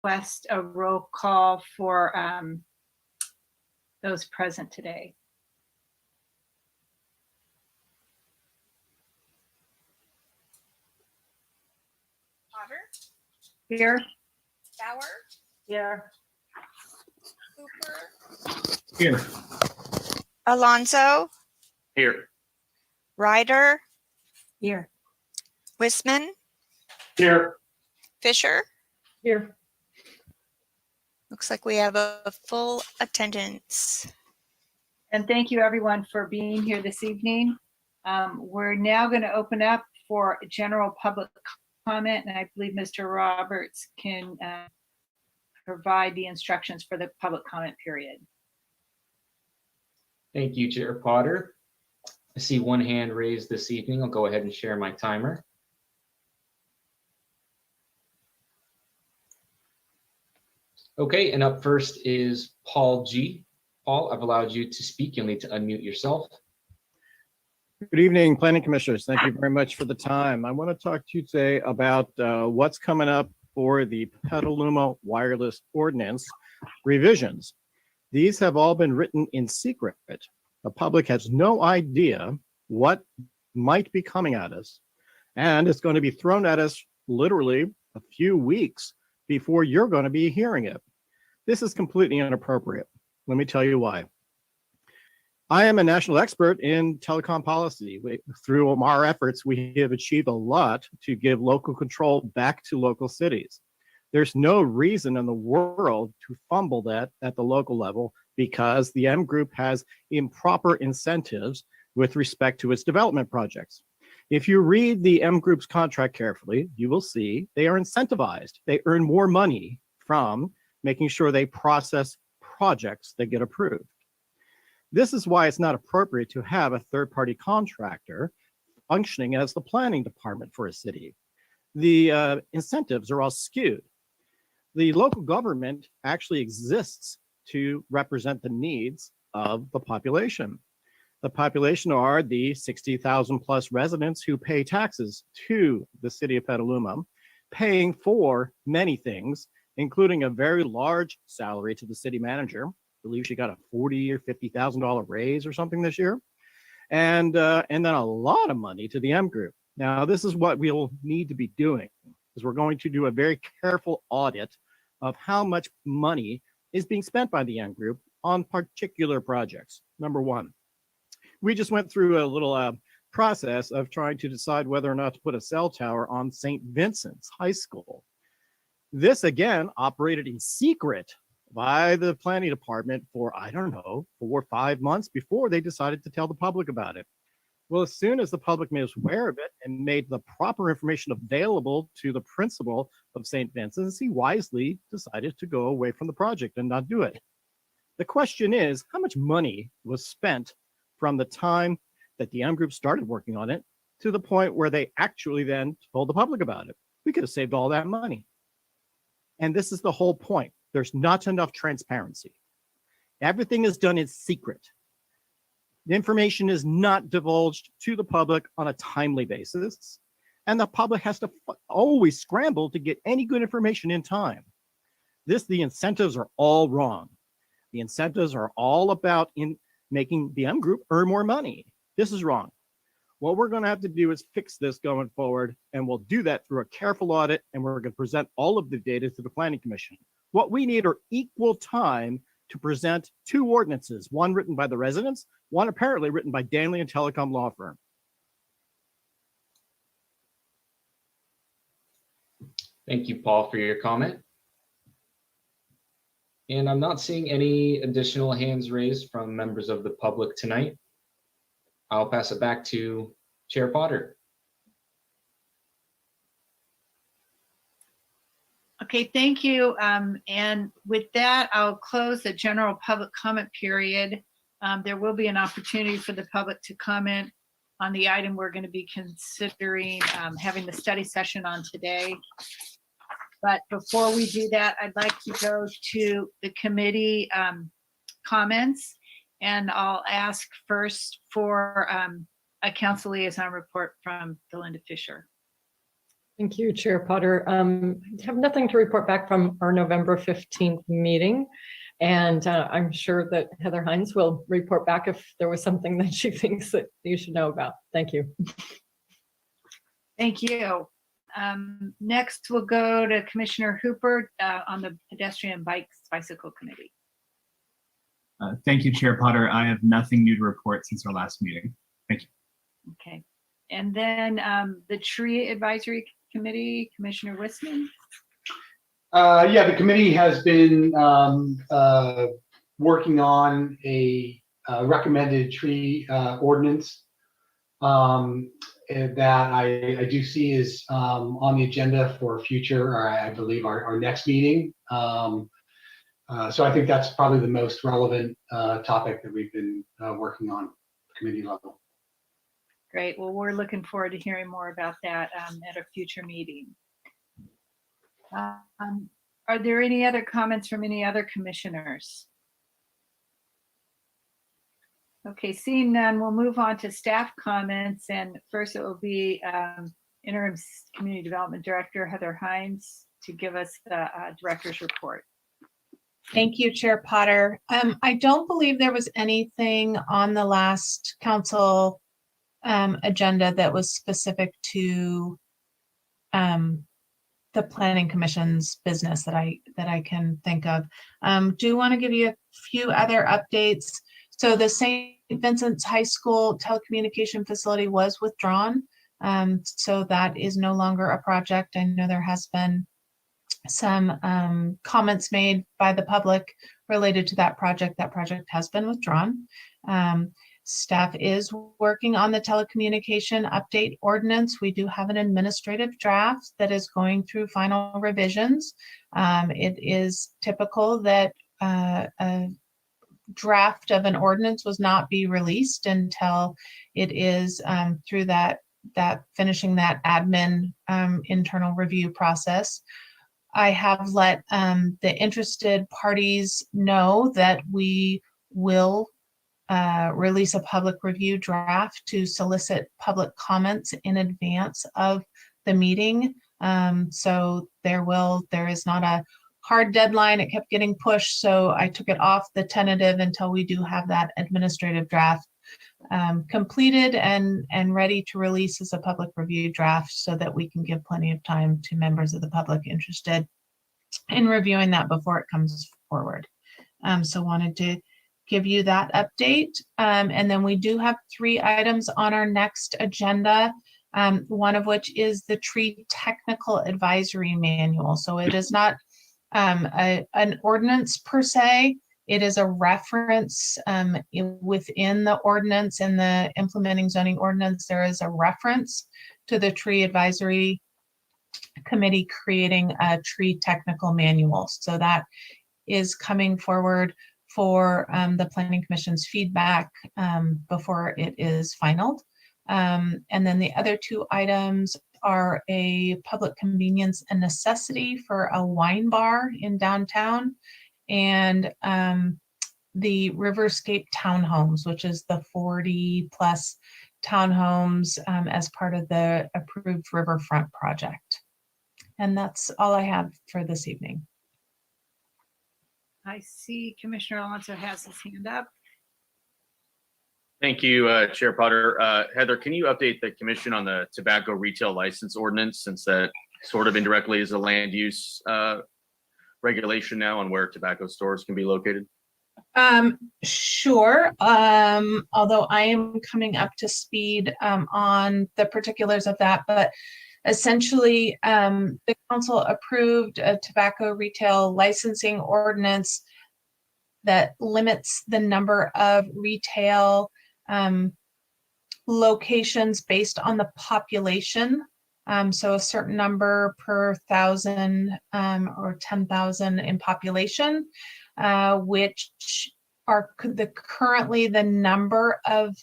request a roll call for those present today. Potter, Here. Bauer, Here. Cooper, Here. Alonso, Here. Ryder, Here. Wisman, Here. Fisher. Here. Looks like we have a full attendance. And thank you everyone for being here this evening. We're now going to open up for general public comment, and I believe Mr. Roberts can provide the instructions for the public comment period. Thank you, Chair Potter. I see one hand raised this evening. I'll go ahead and share my timer. Okay, and up first is Paul G. Paul, I've allowed you to speak. You'll need to unmute yourself. Good evening, Planning Commissioners. Thank you very much for the time. I want to talk to you today about what's coming up for the Petaluma wireless ordinance revisions. These have all been written in secret. The public has no idea what might be coming at us, and it's going to be thrown at us literally a few weeks before you're going to be hearing it. This is completely inappropriate. Let me tell you why. I am a national expert in telecom policy. Through our efforts, we have achieved a lot to give local control back to local cities. There's no reason in the world to fumble that at the local level because the M Group has improper incentives with respect to its development projects. If you read the M Group's contract carefully, you will see they are incentivized. They earn more money from making sure they process projects that get approved. This is why it's not appropriate to have a third-party contractor functioning as the planning department for a city. The incentives are all skewed. The local government actually exists to represent the needs of the population. The population are the 60,000 plus residents who pay taxes to the city of Petaluma, paying for many things, including a very large salary to the city manager. I believe she got a $40,000 or $50,000 raise or something this year, and then a lot of money to the M Group. Now, this is what we'll need to be doing, is we're going to do a very careful audit of how much money is being spent by the M Group on particular projects. Number one, we just went through a little process of trying to decide whether or not to put a cell tower on St. Vincent's High School. This, again, operated in secret by the planning department for, I don't know, 4 or 5 months before they decided to tell the public about it. Well, as soon as the public made us aware of it and made the proper information available to the principal of St. Vincent's, he wisely decided to go away from the project and not do it. The question is, how much money was spent from the time that the M Group started working on it to the point where they actually then told the public about it? We could have saved all that money. And this is the whole point. There's not enough transparency. Everything is done in secret. The information is not divulged to the public on a timely basis, and the public has to always scramble to get any good information in time. The incentives are all wrong. The incentives are all about making the M Group earn more money. This is wrong. What we're going to have to do is fix this going forward, and we'll do that through a careful audit, and we're going to present all of the data to the Planning Commission. What we need are equal time to present 2 ordinances, one written by the residents, one apparently written by Danley and Telecom Law Firm. Thank you, Paul, for your comment. And I'm not seeing any additional hands raised from members of the public tonight. I'll pass it back to Chair Potter. Okay, thank you. And with that, I'll close the general public comment period. There will be an opportunity for the public to comment on the item we're going to be considering having the study session on today. But before we do that, I'd like to go to the committee comments, and I'll ask first for a council liaison report from Belinda Fisher. Thank you, Chair Potter. I have nothing to report back from our November 15th meeting. And I'm sure that Heather Hines will report back if there was something that she thinks that you should know about. Thank you. Thank you. Next, we'll go to Commissioner Hooper on the Pedestrian Bicycle Committee. Thank you, Chair Potter. I have nothing new to report since our last meeting. Thank you. Okay. And then the Tree Advisory Committee, Commissioner Wisman. Yeah, the committee has been working on a recommended tree ordinance that I do see is on the agenda for future, or I believe our next meeting. So I think that's probably the most relevant topic that we've been working on committee level. Great. Well, we're looking forward to hearing more about that at a future meeting. Are there any other comments from any other commissioners? Okay, seeing none, we'll move on to staff comments. And first it will be Interim Community Development Director Heather Hines to give us the director's report. Thank you, Chair Potter. I don't believe there was anything on the last council agenda that was specific to the Planning Commission's business that I can think of. Do want to give you a few other updates. So the St. Vincent's High School telecommunication facility was withdrawn. So that is no longer a project. I know there has been some comments made by the public related to that project. That project has been withdrawn. Staff is working on the telecommunication update ordinance. We do have an administrative draft that is going through final revisions. It is typical that a draft of an ordinance was not be released until it is through that finishing that admin internal review process. I have let the interested parties know that we will release a public review draft to solicit public comments in advance of the meeting. So there is not a hard deadline. It kept getting pushed, so I took it off the tentative until we do have that administrative draft completed and ready to release as a public review draft, so that we can give plenty of time to members of the public interested in reviewing that before it comes forward. So wanted to give you that update. And then we do have 3 items on our next agenda, one of which is the Tree Technical Advisory Manual. So it is not an ordinance per se. It is a reference within the ordinance. In the implementing zoning ordinance, there is a reference to the Tree Advisory Committee creating a tree technical manual. So that is coming forward for the Planning Commission's feedback before it is finalized. And then the other 2 items are a public convenience and necessity for a wine bar in downtown, and the Riverscape Townhomes, which is the 40+ townhomes as part of the approved riverfront project. And that's all I have for this evening. I see Commissioner Alonso has his hand up. Thank you, Chair Potter. Heather, can you update the commission on the tobacco retail license ordinance, since that sort of indirectly is a land use regulation now on where tobacco stores can be located? Sure. Although I am coming up to speed on the particulars of that, but essentially the council approved a tobacco retail licensing ordinance that limits the number of retail locations based on the population. So a certain number per 1,000 or 10,000 in population, which are currently the number of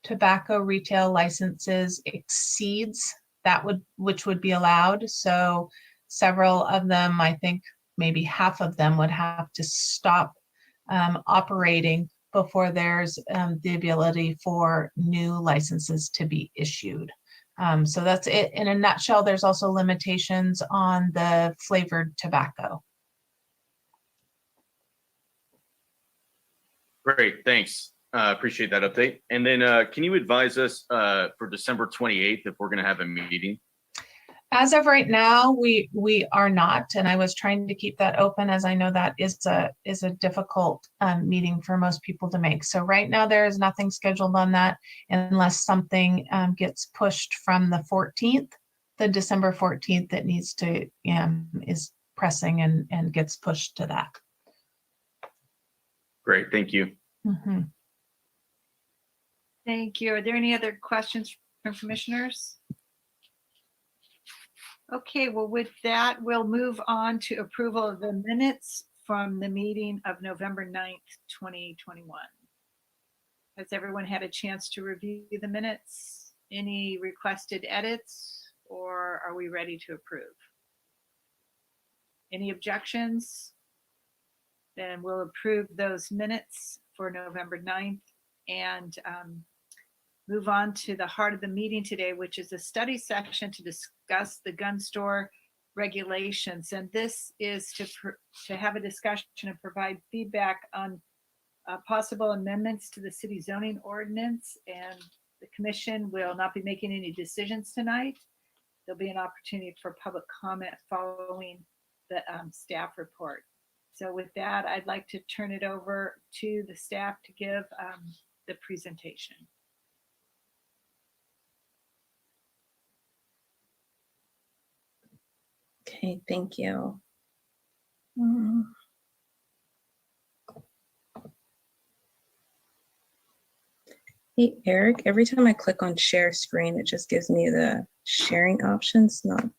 tobacco retail licenses exceeds that which would be allowed. So several of them, I think maybe half of them, would have to stop operating before there's the ability for new licenses to be issued. So that's it. In a nutshell, there's also limitations on the flavored tobacco. Great, thanks. Appreciate that update. And then can you advise us for December 28th if we're going to have a meeting? As of right now, we are not, and I was trying to keep that open, as I know that is a difficult meeting for most people to make. So right now there is nothing scheduled on that unless something gets pushed from the 14th, the December 14th that needs to is pressing and gets pushed to that. Great, thank you. Mhm. Thank you. Are there any other questions from commissioners? Okay, well, with that, we'll move on to approval of the minutes from the meeting of November 9th, 2021. Has everyone had a chance to review the minutes? Any requested edits, or are we ready to approve? Any objections? Then we'll approve those minutes for November 9th and move on to the heart of the meeting today, which is a study session to discuss the gun store regulations. And this is to have a discussion and provide feedback on possible amendments to the city zoning ordinance. And the commission will not be making any decisions tonight. There'll be an opportunity for public comment following the staff report. So with that, I'd like to turn it over to the staff to give the presentation. Okay, thank you. Hey, Eric, every time I click on share screen, it just gives me the sharing options, not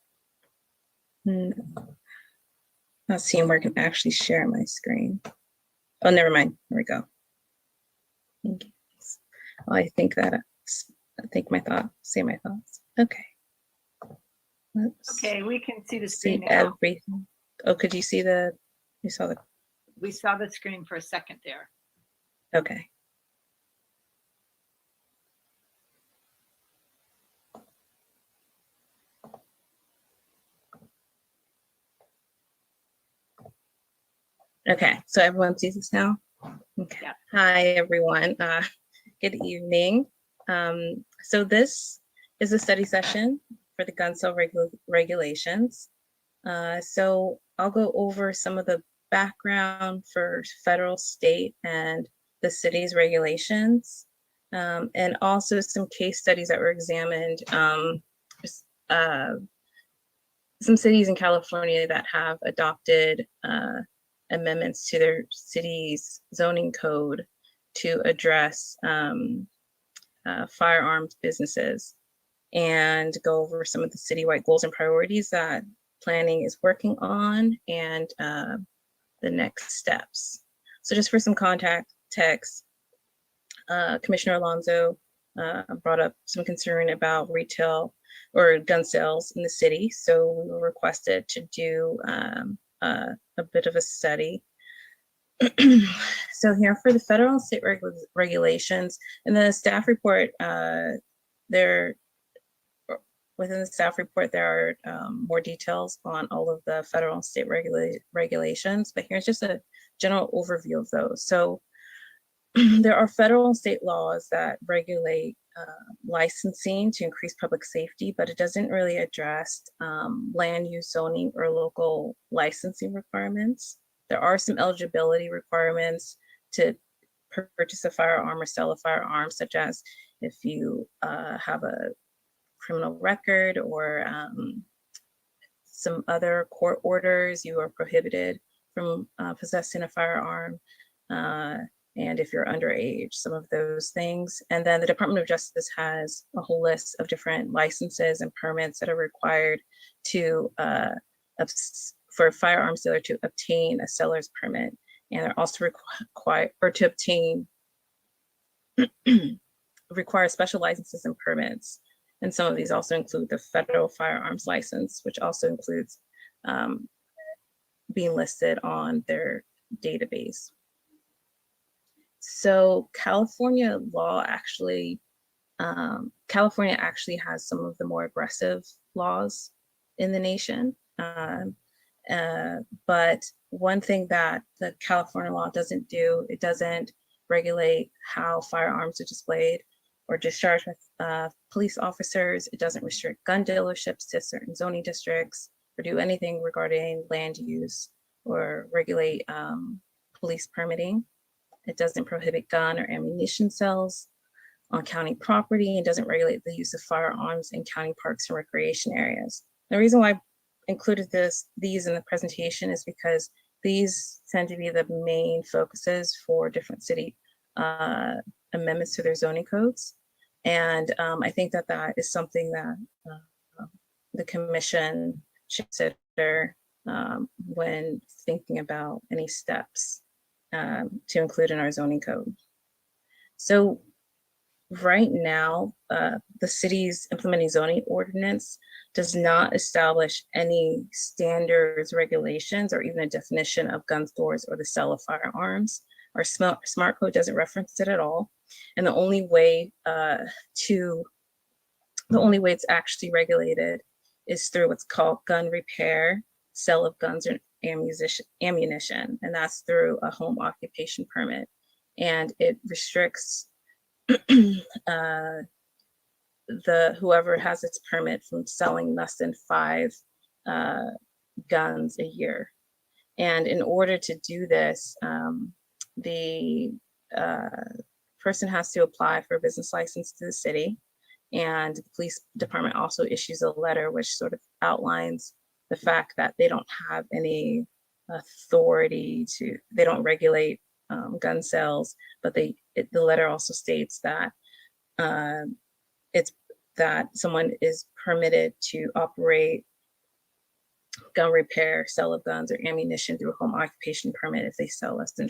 seeing where I can actually share my screen. Oh, never mind. There we go. Thank you. Oh, I think my thoughts. Say my thoughts. Okay. Let's Okay, we can see the see screen now. everything. Oh, could you see you saw the, We saw the screen for a second there. okay. Okay, so everyone sees this now? Okay. Yeah. Hi, everyone. Good evening. So this is a study session for the gun sale regulations. So I'll go over some of the background for federal, state, and the city's regulations, and also some case studies that were examined. Some cities in California that have adopted amendments to their city's zoning code to address firearms businesses, and go over some of the citywide goals and priorities that planning is working on, and the next steps. So just for some context, Commissioner Alonso brought up some concern about retail or gun sales in the city. So we were requested to do a bit of a study. So here for the federal and state regulations, and the staff report, within the staff report, there are more details on all of the federal and state regulations, but here's just a general overview of those. So there are federal and state laws that regulate licensing to increase public safety, but it doesn't really address land use zoning or local licensing requirements. There are some eligibility requirements to purchase a firearm or sell a firearm, such as if you have a criminal record or some other court orders, you are prohibited from possessing a firearm. And if you're underage, some of those things. And then the Department of Justice has a whole list of different licenses and permits that are required to for a firearm seller to obtain a seller's permit. And they're also required, or to obtain, require special licenses and permits. And some of these also include the federal firearms license, which also includes being listed on their database. So California law actually California actually has some of the more aggressive laws in the nation. But one thing that the California law doesn't do, it doesn't regulate how firearms are displayed or discharged with police officers. It doesn't restrict gun dealerships to certain zoning districts or do anything regarding land use or regulate police permitting. It doesn't prohibit gun or ammunition sales on county property and doesn't regulate the use of firearms in county parks and recreation areas. The reason why I included these in the presentation is because these tend to be the main focuses for different city amendments to their zoning codes. And I think that that is something that the commission should consider when thinking about any steps to include in our zoning code. So right now, the city's implementing zoning ordinance does not establish any standards, regulations, or even a definition of gun stores or the sale of firearms. Our smart code doesn't reference it at all. And the only way it's actually regulated is through what's called gun repair, sale of guns and ammunition, and that's through a home occupation permit. And it restricts whoever has its permit from selling less than 5 guns a year. And in order to do this, the person has to apply for a business license to the city, and the police department also issues a letter which sort of outlines the fact that they don't have any authority they don't regulate gun sales, but the letter also states that that someone is permitted to operate gun repair, sale of guns or ammunition through a home occupation permit if they sell less than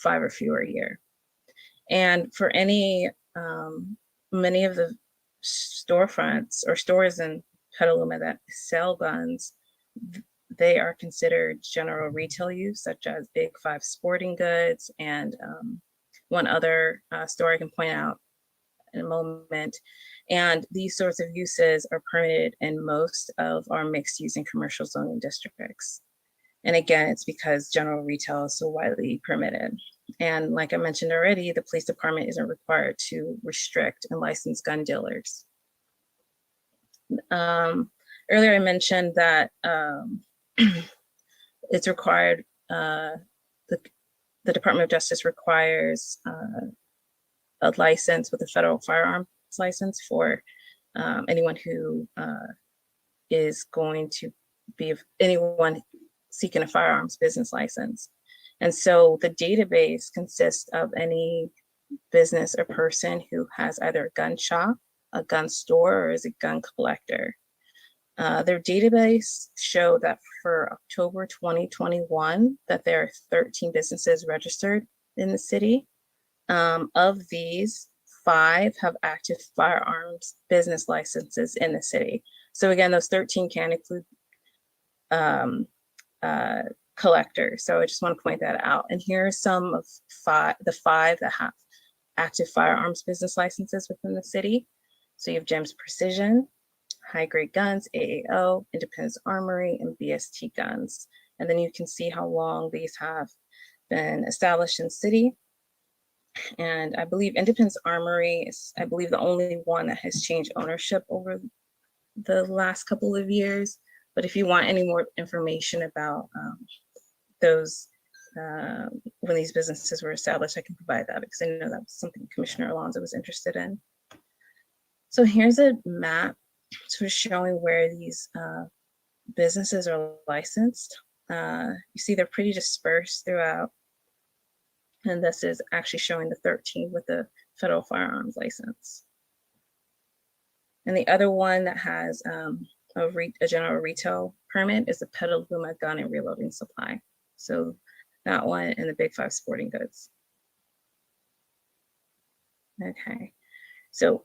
5 or fewer a year. And for many of the storefronts or stores in Petaluma that sell guns, they are considered general retail use, such as Big 5 Sporting Goods and one other store I can point out in a moment. And these sorts of uses are permitted in most of our mixed use and commercial zoning districts. And again, it's because general retail is so widely permitted. And like I mentioned already, the police department isn't required to restrict and license gun dealers. Earlier I mentioned that it's required, the Department of Justice requires a license with a federal firearms license for anyone who is going to be anyone seeking a firearms business license. And so the database consists of any business or person who has either a gun shop, a gun store, or is a gun collector. Their database show that for October 2021, that there are 13 businesses registered in the city. Of these, 5 have active firearms business licenses in the city. So again, those 13 can include collectors. So I just want to point that out. And here are some of the 5 that have active firearms business licenses within the city. So you have Gems Precision, High Grade Guns, AAO, Independence Armory, and BST Guns. And then you can see how long these have been established in the city. And I believe Independence Armory is, I believe, the only one that has changed ownership over the last couple of years. But if you want any more information about those, when these businesses were established, I can provide that because I know that was something Commissioner Alonso was interested in. So here's a map sort of showing where these businesses are licensed. You see they're pretty dispersed throughout. And this is actually showing the 13 with the federal firearms license. And the other one that has a general retail permit is the Petaluma Gun and Reloading Supply. So that one and the Big 5 Sporting Goods. Okay, so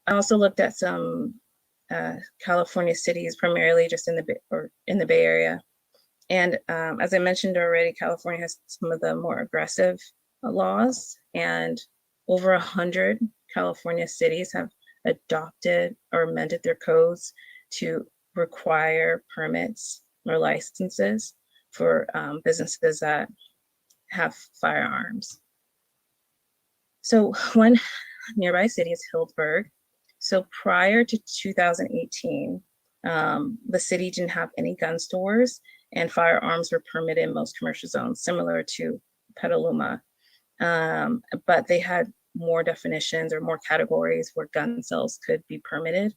I also looked at some California cities, primarily just in the Bay Area. And as I mentioned already, California has some of the more aggressive laws, and over 100 California cities have adopted or amended their codes to require permits or licenses for businesses that have firearms. So one nearby city is Hillsburg. So prior to 2018, the city didn't have any gun stores, and firearms were permitted in most commercial zones, similar to Petaluma. But they had more definitions or more categories where gun sales could be permitted.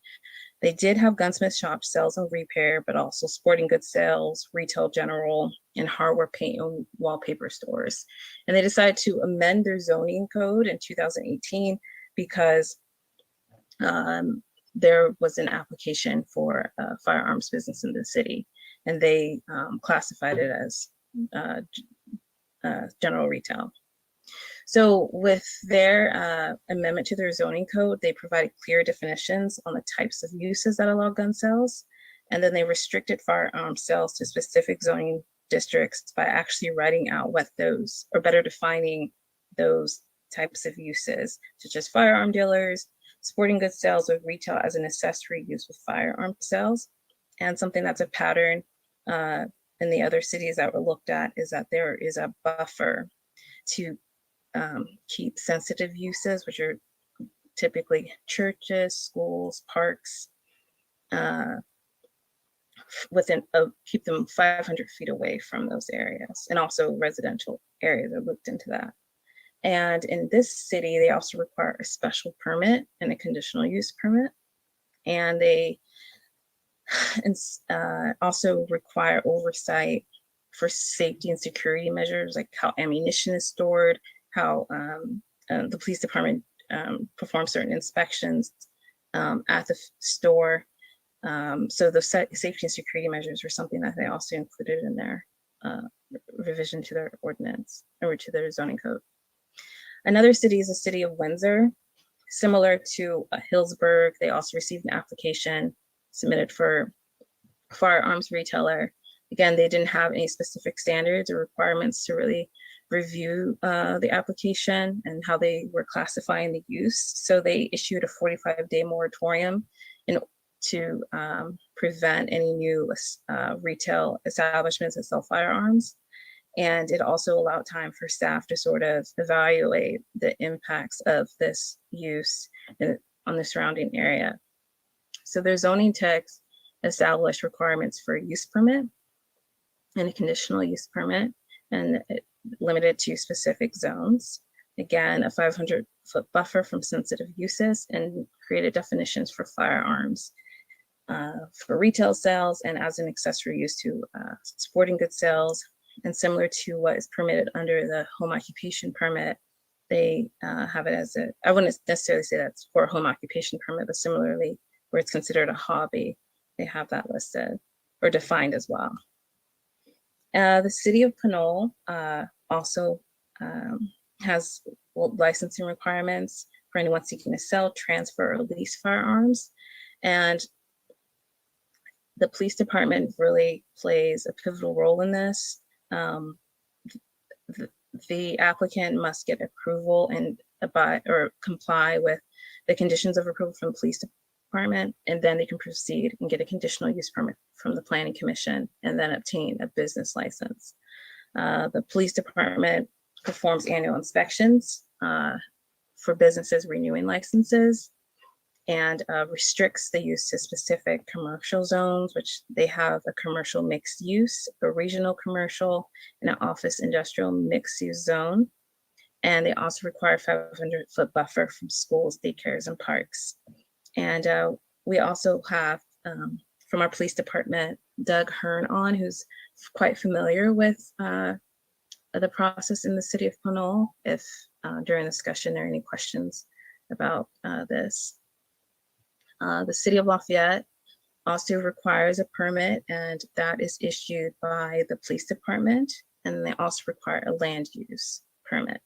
They did have gunsmith shops, sales and repair, but also sporting goods sales, retail general, and hardware, paint, and wallpaper stores. And they decided to amend their zoning code in 2018 because there was an application for a firearms business in the city, and they classified it as general retail. So with their amendment to their zoning code, they provided clear definitions on the types of uses that allow gun sales. And then they restricted firearm sales to specific zoning districts by actually writing out what those, or better defining those types of uses, such as firearm dealers, sporting goods sales with retail as an accessory used with firearm sales. And something that's a pattern in the other cities that were looked at is that there is a buffer to keep sensitive uses, which are typically churches, schools, parks, keep them 500 feet away from those areas, and also residential areas are looked into that. And in this city, they also require a special permit and a conditional use permit. And they also require oversight for safety and security measures, like how ammunition is stored, how the police department performs certain inspections at the store. So the safety and security measures were something that they also included in their revision to their ordinance or to their zoning code. Another city is the city of Windsor. Similar to Hillsburg, they also received an application submitted for firearms retailer. Again, they didn't have any specific standards or requirements to really review the application and how they were classifying the use. So they issued a 45-day moratorium to prevent any new retail establishments that sell firearms. And it also allowed time for staff to sort of evaluate the impacts of this use on the surrounding area. So their zoning text established requirements for a use permit and a conditional use permit, and it limited to specific zones. Again, a 500-foot buffer from sensitive uses, and created definitions for firearms for retail sales and as an accessory use to sporting goods sales. And similar to what is permitted under the home occupation permit, they have it as I wouldn't necessarily say that's for a home occupation permit, but similarly, where it's considered a hobby, they have that listed or defined as well. The city of Pinole also has licensing requirements for anyone seeking to sell, transfer, or lease firearms. And the police department really plays a pivotal role in this. The applicant must get approval and abide or comply with the conditions of approval from the police department, and then they can proceed and get a conditional use permit from the planning commission and then obtain a business license. The police department performs annual inspections for businesses renewing licenses, and restricts the use to specific commercial zones, which they have a commercial mixed use, a regional commercial, and an office industrial mixed use zone. And they also require 500-foot buffer from schools, daycares, and parks. And we also have from our police department, Doug Hearn on, who's quite familiar with the process in the city of Pinole, if during the discussion there are any questions about this. The city of Lafayette also requires a permit, and that is issued by the police department, and they also require a land use permit.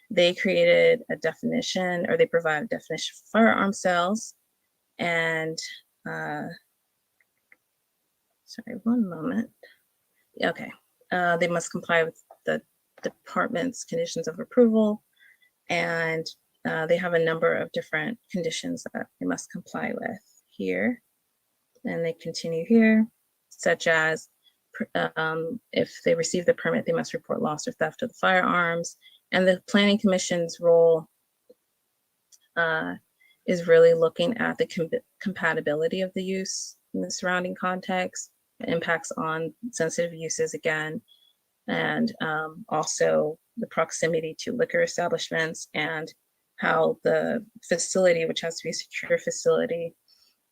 They created a definition, or they provide a definition for firearm sales, and sorry, one moment. Okay, they must comply with the department's conditions of approval, and they have a number of different conditions that they must comply with here. And they continue here, such as if they receive the permit, they must report loss or theft of the firearms. And the Planning Commission's role is really looking at the compatibility of the use in the surrounding context, impacts on sensitive uses again, and also the proximity to liquor establishments and how the facility, which has to be a secure facility,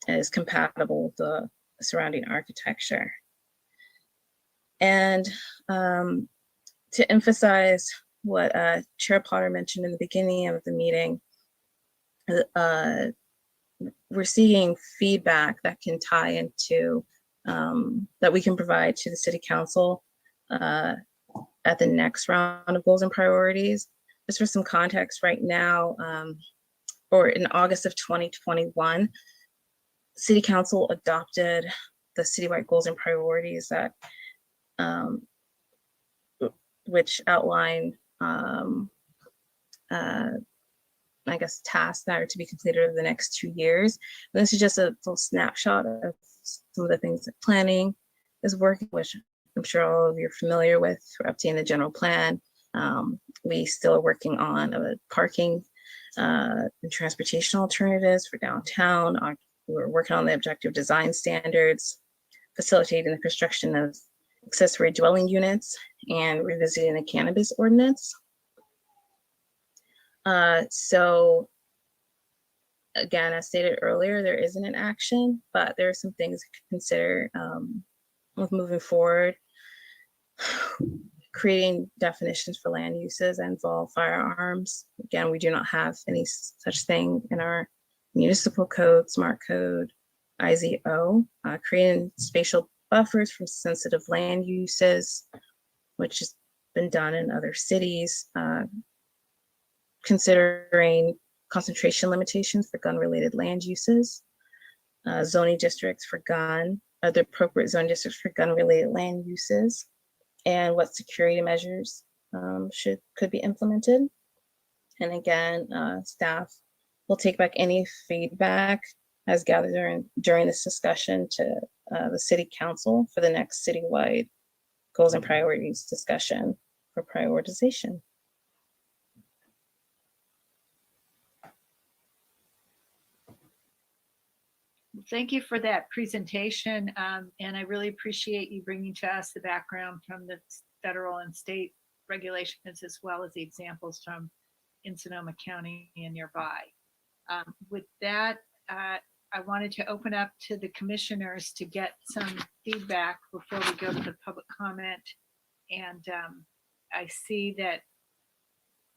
is compatible with the surrounding architecture. And to emphasize what Chair Potter mentioned in the beginning of the meeting, we're seeing feedback that can tie into, that we can provide to the City Council at the next round of goals and priorities. Just for some context, right now, or in August of 2021, City Council adopted the citywide goals and priorities that which outline I guess tasks that are to be completed over the next 2 years. And this is just a little snapshot of some of the things that planning is working, which I'm sure all of you are familiar with, for updating the general plan. We still are working on parking and transportation alternatives for downtown. We're working on the objective design standards, facilitating the construction of accessory dwelling units, and revisiting the cannabis ordinance. So again, as stated earlier, there isn't an action, but there are some things to consider with moving forward. Creating definitions for land uses that involve firearms. Again, we do not have any such thing in our municipal code, smart code, IZO. Creating spatial buffers from sensitive land uses, which has been done in other cities. Considering concentration limitations for gun-related land uses, zoning districts for gun, the appropriate zoning districts for gun-related land uses, and what security measures could be implemented. And again, staff will take back any feedback as gathered during this discussion to the City Council for the next citywide goals and priorities discussion for prioritization. Thank you for that presentation. And I really appreciate you bringing to us the background from the federal and state regulations, as well as the examples from in Sonoma County and nearby. With that, I wanted to open up to the commissioners to get some feedback before we go to the public comment. And I see that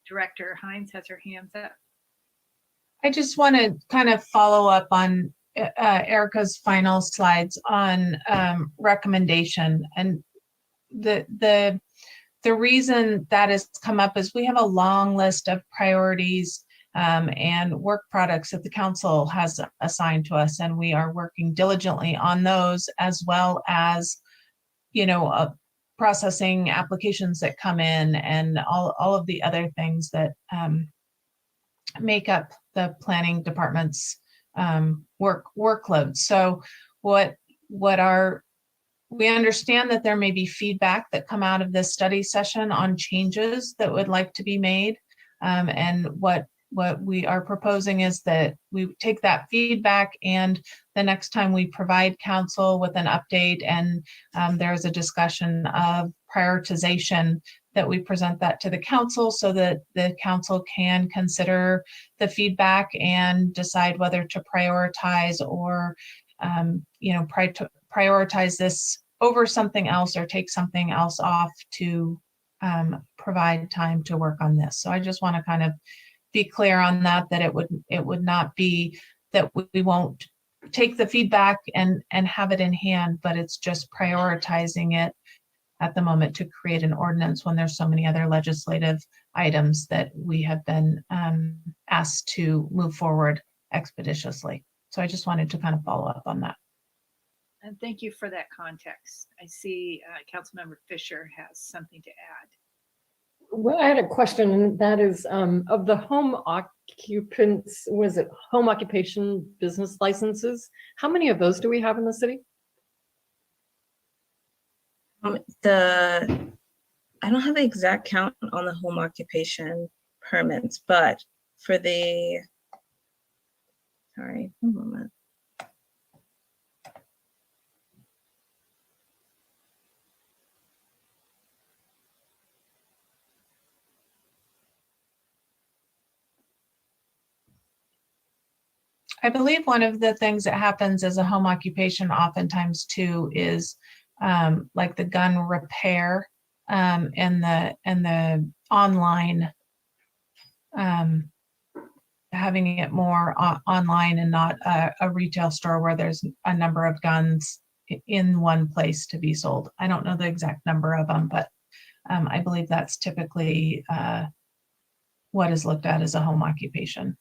Director Hines has her hands up. I just want to kind of follow up on Erica's final slides on recommendation. And the reason that has come up is we have a long list of priorities and work products that the council has assigned to us, and we are working diligently on those, as well as, you know, processing applications that come in and all of the other things that make up the planning department's workload. So we understand that there may be feedback that come out of this study session on changes that would like to be made. And what we are proposing is that we take that feedback, and the next time we provide council with an update and there's a discussion of prioritization, that we present that to the council so that the council can consider the feedback and decide whether to prioritize or, prioritize this over something else or take something else off to provide time to work on this. So I just want to kind of be clear on that it would not be that we won't take the feedback and have it in hand, but it's just prioritizing it at the moment to create an ordinance when there's so many other legislative items that we have been asked to move forward expeditiously. So I just wanted to kind of follow up on that. And thank you for that context. I see Councilmember Fisher has something to add. Well, I had a question, and that is of the home occupants, was it home occupation business licenses? How many of those do we have in the city? I don't have the exact count on the home occupation permits, but for the, sorry, one moment. I believe one of the things that happens as a home occupation oftentimes too is like the gun repair and the online having it more online and not a retail store where there's a number of guns in one place to be sold. I don't know the exact number of them, but I believe that's typically what is looked at as a home occupation.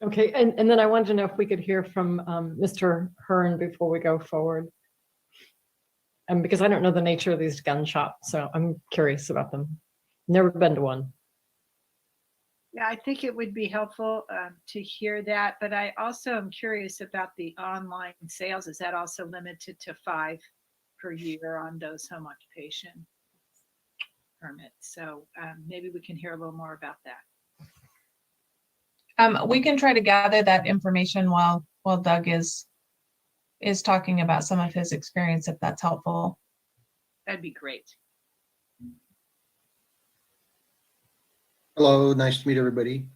Okay, and then I wanted to know if we could hear from Mr. Hearn before we go forward. Because I don't know the nature of these gun shops, so I'm curious about them. Never been to one. Yeah, I think it would be helpful to hear that, but I also am curious about the online sales. Is that also limited to 5 per year on those home occupation permits? So maybe we can hear a little more about that. We can try to gather that information while Doug is talking about some of his experience, if that's helpful. That'd be great. Hello, nice to meet everybody.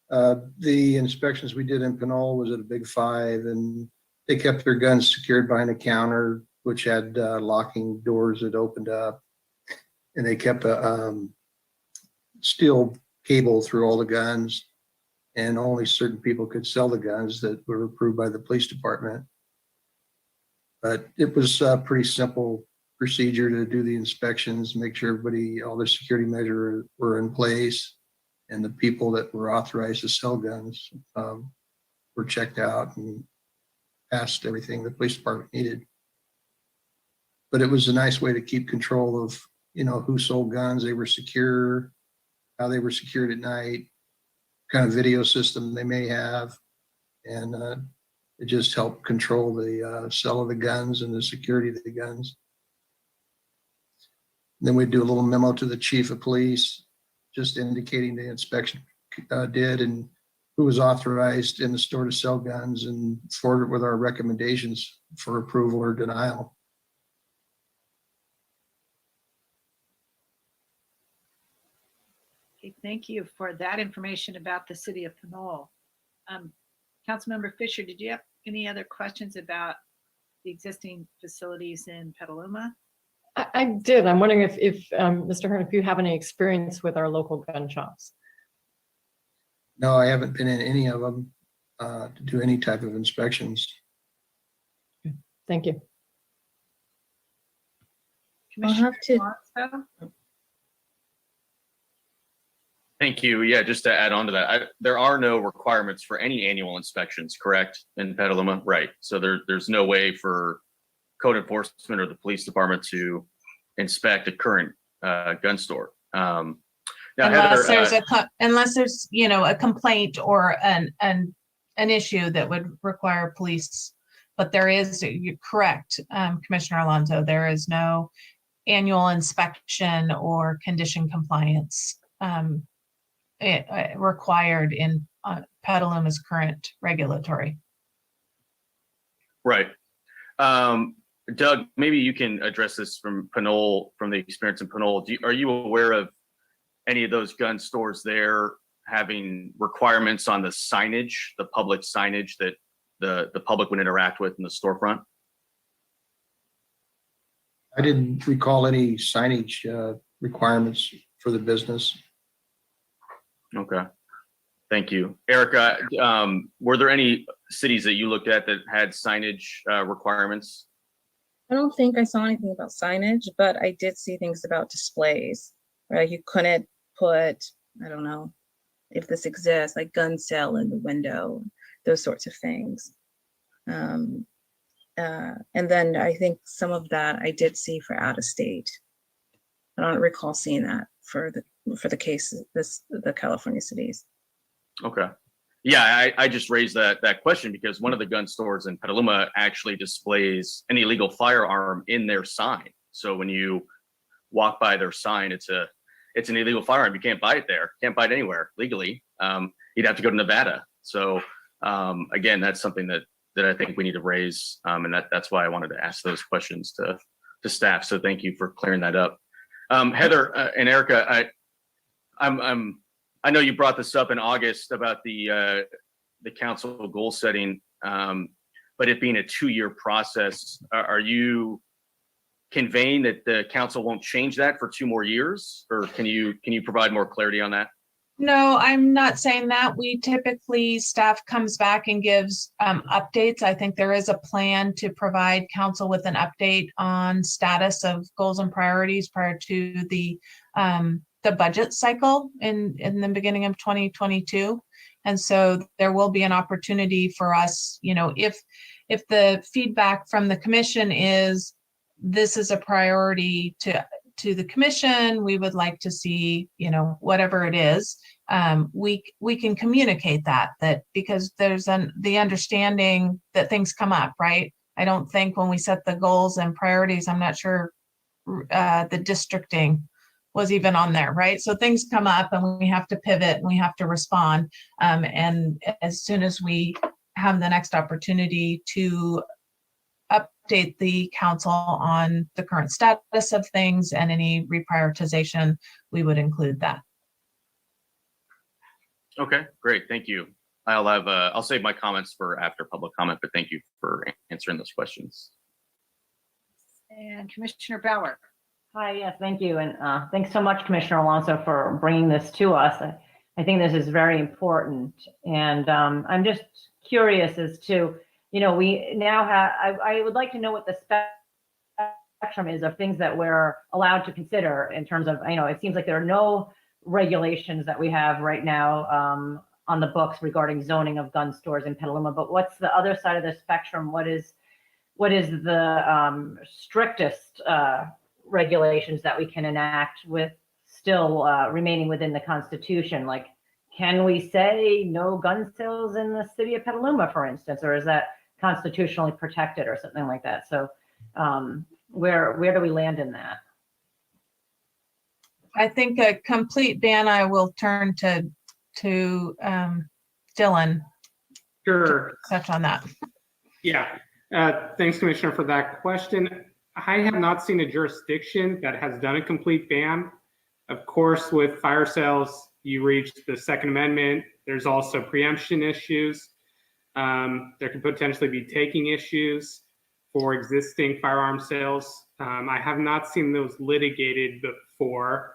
The inspections we did in Pinole was at a big 5, and they kept their guns secured behind a counter, which had locking doors that opened up. And they kept a steel cable through all the guns, and only certain people could sell the guns that were approved by the police department. But it was a pretty simple procedure to do the inspections, make sure everybody, all their security measures were in place, and the people that were authorized to sell guns were checked out and passed everything the police department needed. But it was a nice way to keep control of, who sold guns, they were secure, how they were secured at night, kind of video system they may have, and it just helped control the sale of the guns and the security of the guns. Then we'd do a little memo to the chief of police, just indicating the inspection did and who was authorized in the store to sell guns, and forward it with our recommendations for approval or denial. Okay, thank you for that information about the city of Pinole. Councilmember Fisher, did you have any other questions about the existing facilities in Petaluma? I did. I'm wondering if Mr. Hearn, if you have any experience with our local gun shops. No, I haven't been in any of them to do any type of inspections. Thank you. Commissioner have to- Alonso? Thank you. Yeah, just to add on to that, there are no requirements for any annual inspections, correct, in Petaluma? Right. So there's no way for code enforcement or the police department to inspect a current gun store. Now, Unless Heather, unless there's a complaint or an issue that would require police. But there is, you're correct, Commissioner Alonso, there is no annual inspection or condition compliance required in Petaluma's current regulatory. right. Doug, maybe you can address this from Pinole, from the experience in Pinole. Are you aware of any of those gun stores there having requirements on the signage, the public signage that the public would interact with in the storefront? I didn't recall any signage requirements for the business. Okay, thank you. Erica, were there any cities that you looked at that had signage requirements? I don't think I saw anything about signage, but I did see things about displays, right? You couldn't put, I don't know if this exists, like gun sale in the window, those sorts of things. And then I think some of that I did see for out of state. I don't recall seeing that for the case, the California cities. Okay. Yeah, I just raised that question because one of the gun stores in Petaluma actually displays an illegal firearm in their sign. So when you walk by their sign, it's an illegal firearm. You can't buy it there. Can't buy it anywhere legally. You'd have to go to Nevada. So again, that's something that I think we need to raise, and that's why I wanted to ask those questions to staff. So thank you for clearing that up. Heather and Erica, I know you brought this up in August about the council goal setting, but it being a 2-year process. Are you conveying that the council won't change that for 2 more years, or can you provide more clarity on that? No, I'm not saying that. We typically, staff comes back and gives updates. I think there is a plan to provide council with an update on status of goals and priorities prior to the budget cycle in the beginning of 2022. And so there will be an opportunity for us, if the feedback from the commission is this is a priority to the commission, we would like to see, whatever it is, we can communicate that because there's the understanding that things come up, right? I don't think when we set the goals and priorities, I'm not sure the districting was even on there, right? So things come up and we have to pivot and we have to respond. And as soon as we have the next opportunity to update the council on the current status of things and any reprioritization, we would include that. Okay, great. Thank you. I'll save my comments for after public comment, but thank you for answering those questions. And Commissioner Bauer. Hi, yes, thank you. And thanks so much, Commissioner Alonso, for bringing this to us. I think this is very important. And I'm just curious as to, we now have, I would like to know what the spectrum is of things that we're allowed to consider in terms of, it seems like there are no regulations that we have right now on the books regarding zoning of gun stores in Petaluma, but what's the other side of the spectrum? What is the strictest regulations that we can enact with still remaining within the Constitution? Like, can we say no gun sales in the city of Petaluma, for instance, or is that constitutionally protected or something like that? So where do we land in that? I think a complete ban, I will turn to Dylan. Sure. To touch on that. Yeah. Thanks, Commissioner, for that question. I have not seen a jurisdiction that has done a complete ban. Of course, with fire sales, you reach the Second Amendment. There's also preemption issues. There could potentially be taking issues for existing firearm sales. I have not seen those litigated before.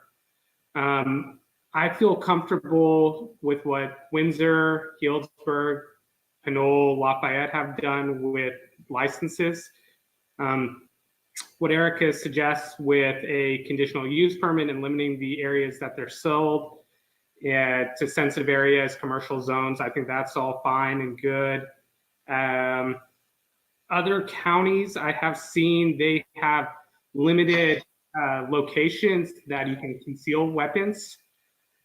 I feel comfortable with what Windsor, Healdsburg, Pinole, Lafayette have done with licenses. What Erica suggests with a conditional use permit and limiting the areas that they're sold to sensitive areas, commercial zones, I think that's all fine and good. Other counties I have seen, they have limited locations that you can conceal weapons.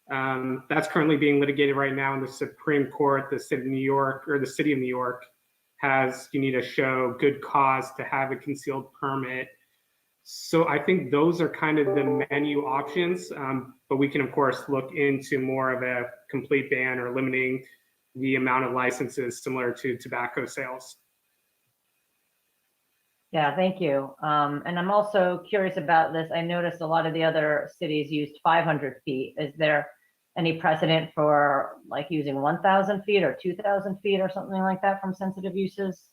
That's currently being litigated right now in the Supreme Court. The city of New York you need to show good cause to have a concealed permit. So I think those are kind of the menu options, but we can of course look into more of a complete ban or limiting the amount of licenses similar to tobacco sales. Yeah, thank you. And I'm also curious about this. I noticed a lot of the other cities used 500 feet. Is there any precedent for like using 1,000 feet or 2,000 feet or something like that from sensitive uses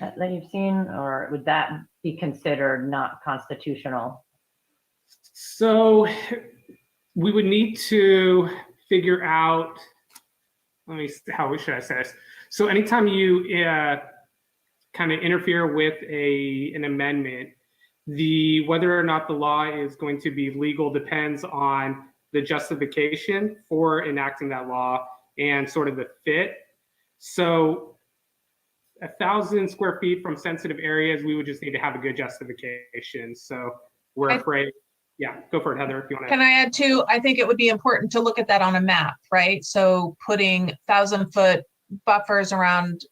that you've seen, or would that be considered not constitutional? So we would need to figure out, how should I say this? So anytime you kind of interfere with an amendment, whether or not the law is going to be legal depends on the justification for enacting that law and sort of the fit. So 1,000 square feet from sensitive areas, we would just need to have a good justification. So we're afraid, Yeah, go for it, Heather, if you want to. Can I add too? I think it would be important to look at that on a map, right? So putting 1,000-foot buffers around,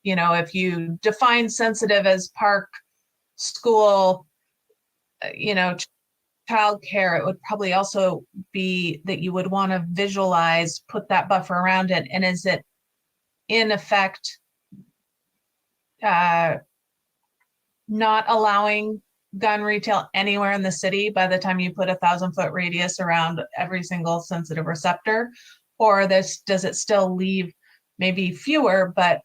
if you define sensitive as park, school, childcare, it would probably also be that you would want to visualize, put that buffer around it. And is it in effect not allowing gun retail anywhere in the city by the time you put 1,000-foot radius around every single sensitive receptor? Or does it still leave maybe fewer, but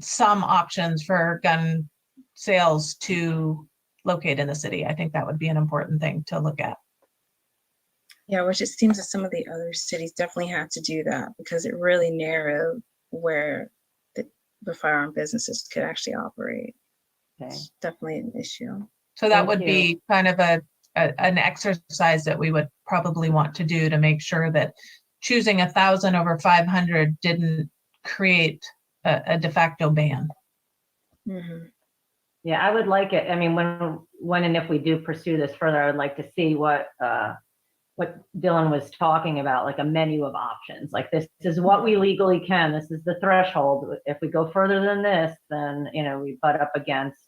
some options for gun sales to locate in the city? I think that would be an important thing to look at. Yeah, which it seems that some of the other cities definitely had to do that because it really narrowed where the firearm businesses could actually operate. Okay. It's definitely an issue. So that Thank would you. be kind of an exercise that we would probably want to do to make sure that choosing 1,000 over 500 didn't create a de facto ban. Mm-hmm. Yeah, I would like it. I mean, when and if we do pursue this further, I would like to see what Dylan was talking about, like a menu of options. Like this is what we legally can. This is the threshold. If we go further than this, then we butt up against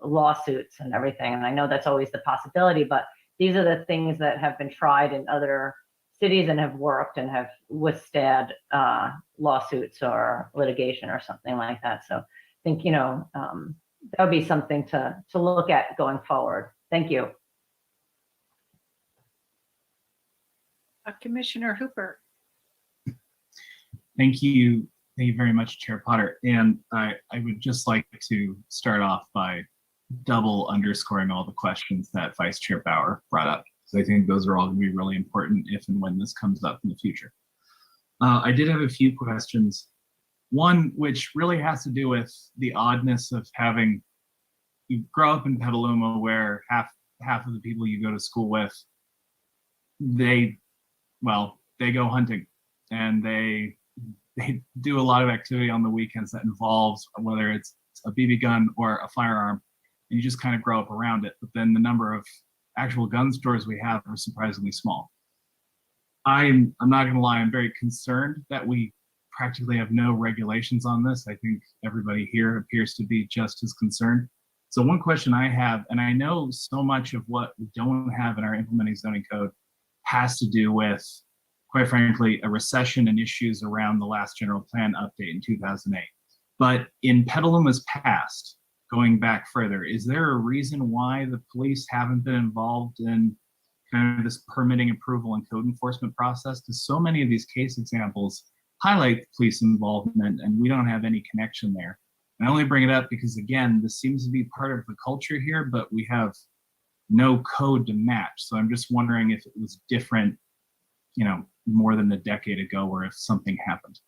lawsuits and everything. And I know that's always the possibility, but these are the things that have been tried in other cities and have worked and have withstood lawsuits or litigation or something like that. So I think that would be something to look at going forward. Thank you. Commissioner Hooper. Thank you. Thank you very much, Chair Potter. And I would just like to start off by double underscoring all the questions that Vice Chair Bauer brought up, because I think those are all going to be really important if and when this comes up in the future. I did have a few questions. One, which really has to do with the oddness of you grow up in Petaluma where half of the people you go to school with, they go hunting and they do a lot of activity on the weekends that involves whether it's a BB gun or a firearm, and you just kind of grow up around it. But then the number of actual gun stores we have are surprisingly small. I'm not gonna lie, I'm very concerned that we practically have no regulations on this. I think everybody here appears to be just as concerned. So one question I have, and I know so much of what we don't have in our implementing zoning code has to do with, quite frankly, a recession and issues around the last general plan update in 2008. But in Petaluma's past, going back further, is there a reason why the police haven't been involved in kind of this permitting approval and code enforcement process? Because so many of these case examples highlight police involvement and we don't have any connection there. And I only bring it up because, again, this seems to be part of the culture here, but we have no code to match. So I'm just wondering if it was different, more than a decade ago, or if something happened.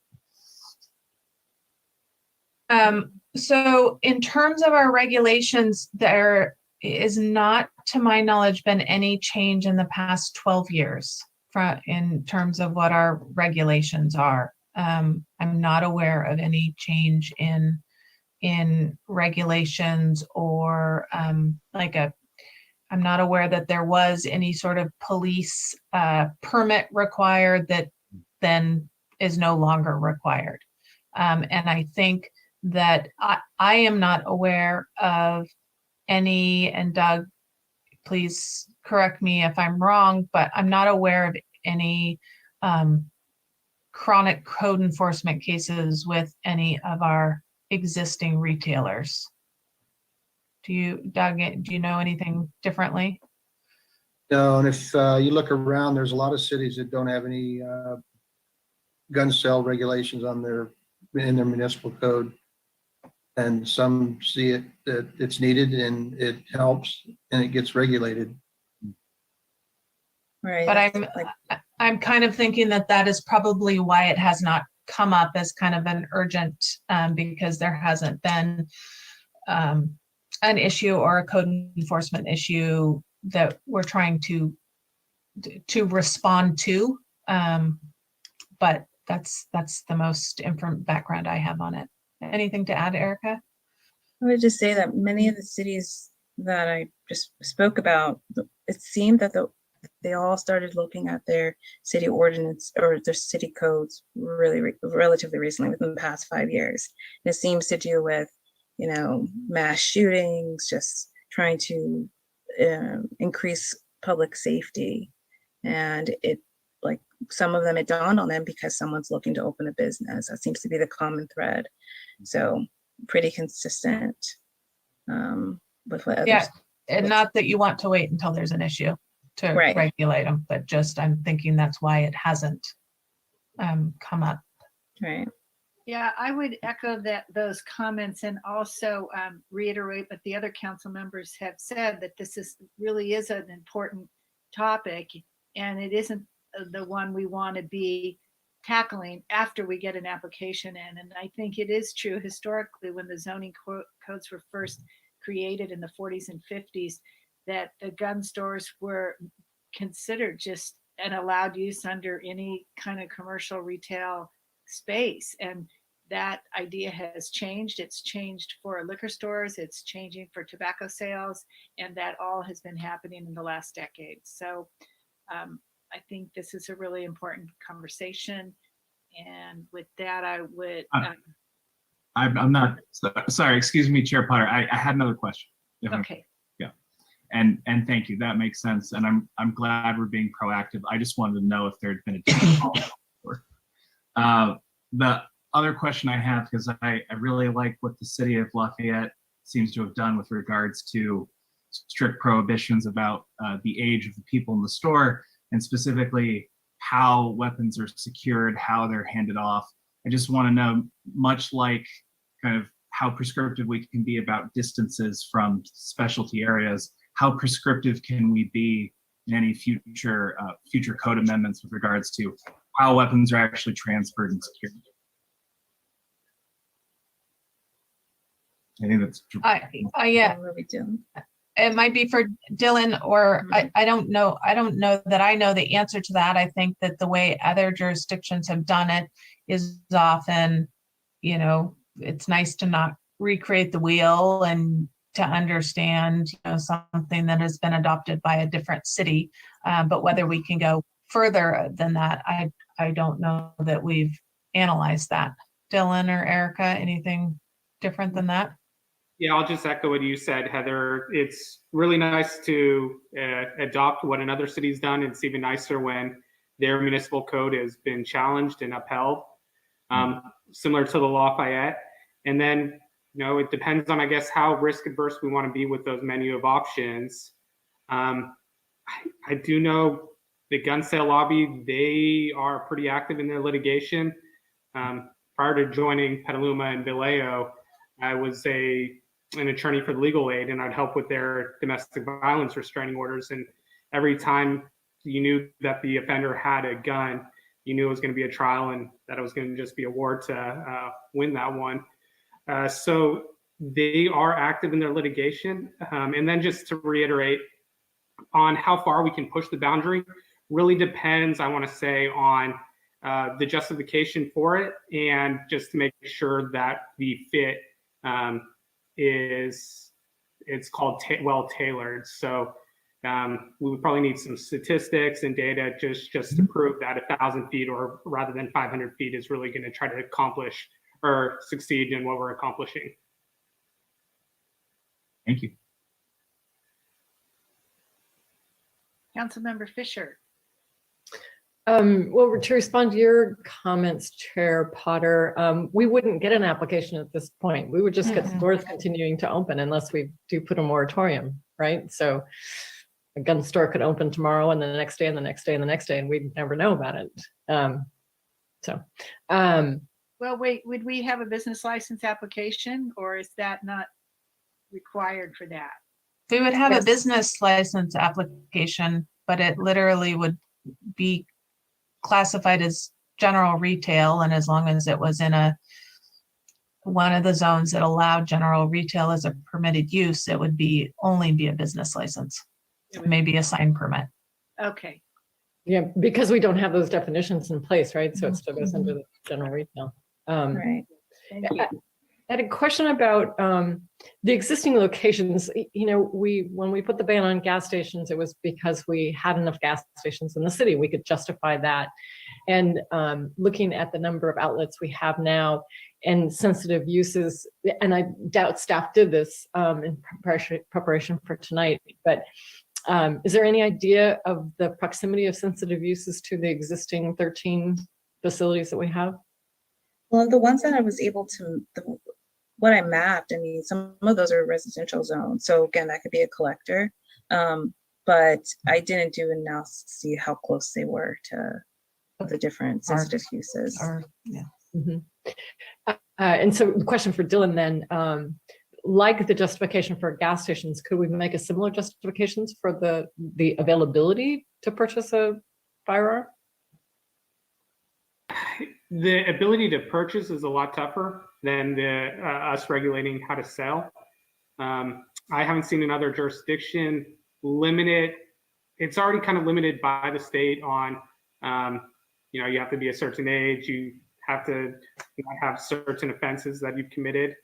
So in terms of our regulations, there is not, to my knowledge, been any change in the past 12 years in terms of what our regulations are. I'm not aware of any change in regulations or I'm not aware that there was any sort of police permit required that then is no longer required. And I think that I am not aware of any, and Doug, please correct me if I'm wrong, but I'm not aware of any chronic code enforcement cases with any of our existing retailers. Doug, do you know anything differently? No, and if you look around, there's a lot of cities that don't have any gun sale regulations in their municipal code. And some see it that it's needed and it helps and it gets regulated. Right. But I'm kind of thinking that is probably why it has not come up as kind of an urgent, because there hasn't been an issue or a code enforcement issue that we're trying to respond to. But that's the most background I have on it. Anything to add, Erica? I would just say that many of the cities that I just spoke about, it seemed that they all started looking at their city ordinance or their city codes really relatively recently, within the past 5 years. And it seems to do with, mass shootings, just trying to increase public safety. And some of them, it dawned on them because someone's looking to open a business. That seems to be the common thread. So pretty consistent with what others. Yeah, and not that you want to wait until there's an issue to Right. regulate them, but just I'm thinking that's why it hasn't come up. Right. Yeah, I would echo those comments and also reiterate what the other council members have said, that this really is an important topic, and it isn't the one we want to be tackling after we get an application in. And I think it is true historically, when the zoning codes were first created in the 40s and 50s, that the gun stores were considered just an allowed use under any kind of commercial retail space. And that idea has changed. It's changed for liquor stores, it's changing for tobacco sales, and that all has been happening in the last decade. So I think this is a really important conversation. And with that, I would. I'm not, sorry, excuse me, Chair Potter. I had another question. Okay. Yeah. And thank you. That makes sense. And I'm glad we're being proactive. I just wanted to know if there had been a different the other question I have, because I really like what the city of Lafayette seems to have done with regards to strict prohibitions about the age of the people in the store, and specifically how weapons are secured, how they're handed off. I just want to know, much like kind of how prescriptive we can be about distances from specialty areas, how prescriptive can we be in any future code amendments with regards to how weapons are actually transferred and secured? I think that's. Yeah. What are we doing? It might be for Dylan, or I don't know. I don't know that I know the answer to that. I think that the way other jurisdictions have done it is often, it's nice to not recreate the wheel and to understand, something that has been adopted by a different city. But whether we can go further than that, I don't know that we've analyzed that. Dylan or Erica, anything different than that? Yeah, I'll just echo what you said, Heather. It's really nice to adopt what another city's done. It's even nicer when their municipal code has been challenged and upheld, similar to the Lafayette. And then, it depends on, I guess, how risk adverse we want to be with those menu of options. I do know the gun sale lobby, they are pretty active in their litigation. Prior to joining Petaluma and Vallejo, I was an attorney for the legal aid, and I'd help with their domestic violence restraining orders. And every time you knew that the offender had a gun, you knew it was going to be a trial and that it was going to just be a war to win that one. So they are active in their litigation. And then just to reiterate on how far we can push the boundary really depends, I want to say, on the justification for it, and just to make sure that the fit it's called well tailored. So we would probably need some statistics and data just to prove that 1,000 feet, or rather than 500 feet, is really going to try to accomplish or succeed in what we're accomplishing. Thank you. Councilmember Fisher. Well, to respond to your comments, Chair Potter, we wouldn't get an application at this point. We would just get stores continuing to open unless we do put a moratorium, right? So a gun store could open tomorrow and the next day and the next day and the next day, and we'd never know about it. Well, wait, would we have a business license application, or is that not required for that? We would have a business license application, but it literally would be classified as general retail, and as long as it was in one of the zones that allowed general retail as a permitted use, it would only be a business license, maybe a sign permit. Okay. Yeah, because we don't have those definitions in place, right? So it still goes under the general retail. Right. Thank you. had a question about the existing locations. You know, when we put the ban on gas stations, it was because we had enough gas stations in the city. We could justify that. And looking at the number of outlets we have now and sensitive uses, and I doubt staff did this in preparation for tonight, but is there any idea of the proximity of sensitive uses to the existing 13 facilities that we have? Well, the ones that I was able to, what I mapped, I mean, some of those are residential zones. So again, that could be a collector. But I didn't do analysis to see how close they were to the different sensitive uses. Yeah. And so the question for Dylan then, like the justification for gas stations, could we make a similar justifications for the availability to purchase a firearm? The ability to purchase is a lot tougher than us regulating how to sell. I haven't seen another jurisdiction limit it. It's already kind of limited by the state on, you know, you have to be a certain age, you have to not have certain offenses that you've committed.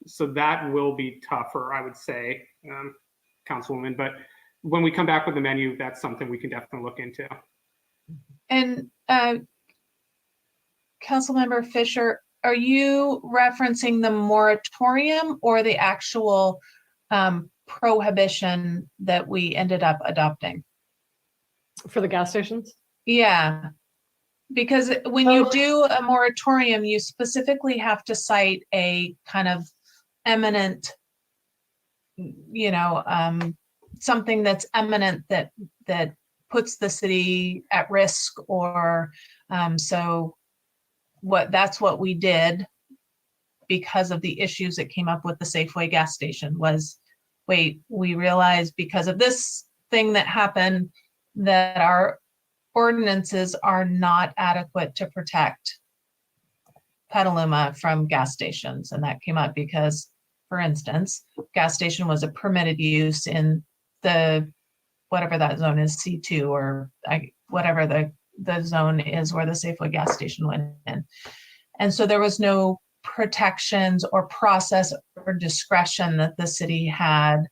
So that will be tougher, I would say, Councilwoman. But when we come back with the menu, that's something we can definitely look into. And Councilmember Fisher, are you referencing the moratorium or the actual prohibition that we ended up adopting? For the gas stations? Yeah, because when you do a moratorium, you specifically have to cite a kind of eminent, you know, something that's eminent that puts the city at risk, or so that's what we did because of the issues that came up with the Safeway gas station was, wait, we realized because of this thing that happened that our ordinances are not adequate to protect Petaluma from gas stations. And that came up because, for instance, gas station was a permitted use in the, whatever that zone is, C2 or whatever the zone is where the Safeway gas station went in. And so there was no protections or process or discretion that the city had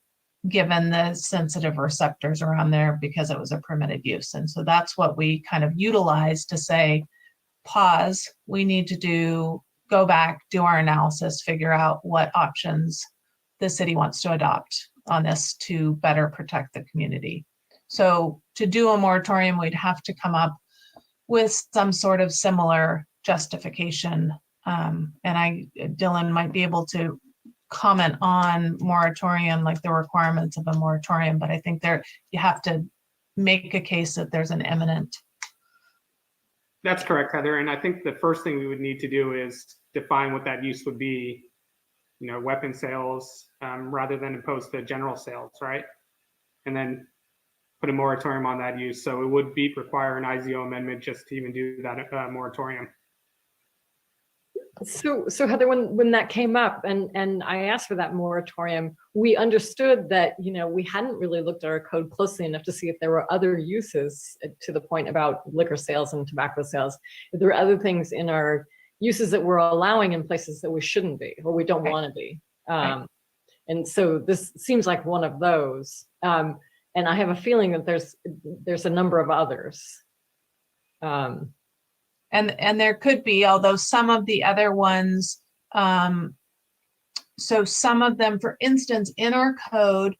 given the sensitive receptors around there because it was a permitted use. And so that's what we kind of utilized to say, pause, we need to go back, do our analysis, figure out what options the city wants to adopt on this to better protect the community. So to do a moratorium, we'd have to come up with some sort of similar justification. And Dylan might be able to comment on moratorium, like the requirements of a moratorium, but I think you have to make a case that there's an imminent. That's correct, Heather. And I think the first thing we would need to do is define what that use would be, you know, weapon sales, rather than impose the general sales, right? And then put a moratorium on that use. So it would require an IZO amendment just to even do that moratorium. So Heather, when that came up and I asked for that moratorium, we understood that, you know, we hadn't really looked at our code closely enough to see if there were other uses, to the point about liquor sales and tobacco sales. If there were other things in our uses that we're allowing in places that we shouldn't be, or we don't want to be. And so this seems like one of those. And I have a feeling that there's a number of others. And there could be, although some of the other ones, so some of them, for instance, in our code,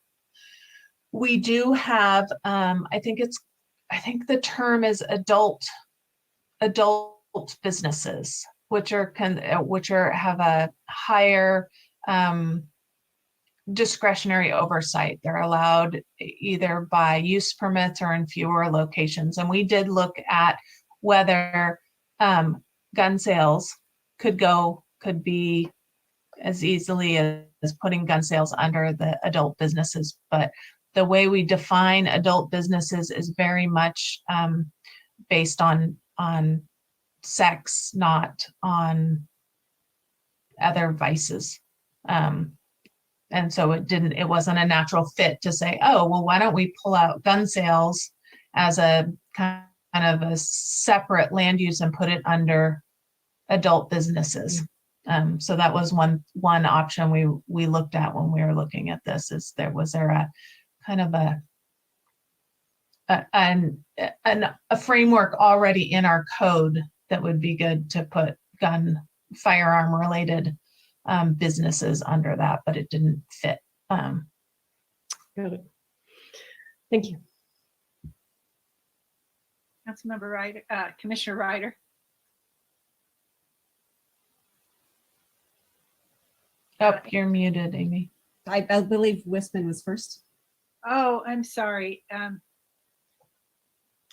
we do have, I think the term is adult businesses, which have a higher discretionary oversight. They're allowed either by use permits or in fewer locations. And we did look at whether gun sales could be as easily as putting gun sales under the adult businesses. But the way we define adult businesses is very much based on sex, not on other vices. And so it wasn't a natural fit to say, oh, well, why don't we pull out gun sales as a kind of a separate land use and put it under adult businesses. So that was one option we looked at when we were looking at this. Is was there a kind of a framework already in our code that would be good to put firearm related businesses under that, but it didn't fit. Got it. Thank you. Councilmember Ryder, Commissioner Ryder. Oh, you're muted, Amy. I believe Wisman was first. Oh, I'm sorry.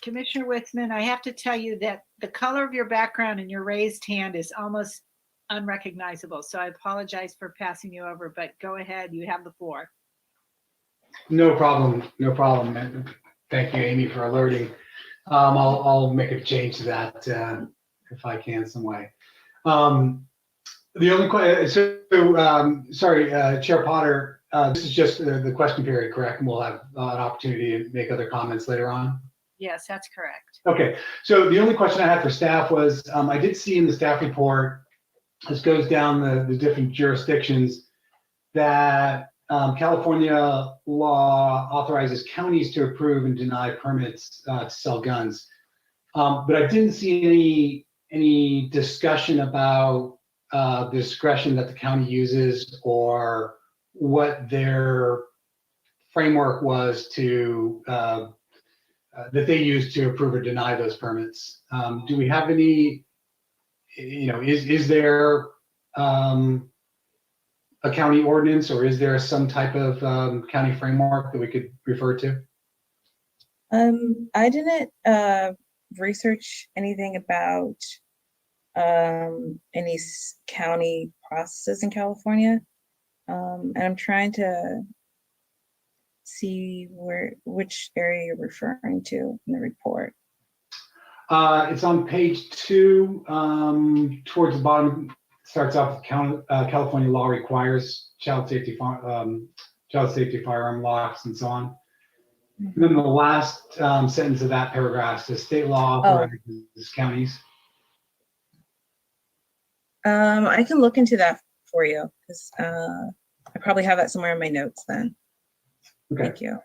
Commissioner Witzman, I have to tell you that the color of your background and your raised hand is almost unrecognizable. So I apologize for passing you over, but go ahead. You have the floor. No problem. No problem. And thank you, Amy, for alerting. I'll make a change to that if I can some way. The only question, sorry, Chair Potter, this is just the question period, correct? And we'll have an opportunity to make other comments later on. Yes, that's correct. Okay, so the only question I had for staff was, I did see in the staff report, this goes down the different jurisdictions, that California law authorizes counties to approve and deny permits to sell guns. But I didn't see any discussion about the discretion that the county uses or what their framework was to that they use to approve or deny those permits. Do we have any, is there a county ordinance, or is there some type of county framework that we could refer to? I didn't research anything about any county processes in California, and I'm trying to see which area you're referring to in the report. It's on page 2, towards the bottom. Starts off with California law requires child safety firearm locks and so on. And then the last sentence of that paragraph says state law authorizes counties. I can look into that for you because I probably have that somewhere in my notes then. Okay. Thank you.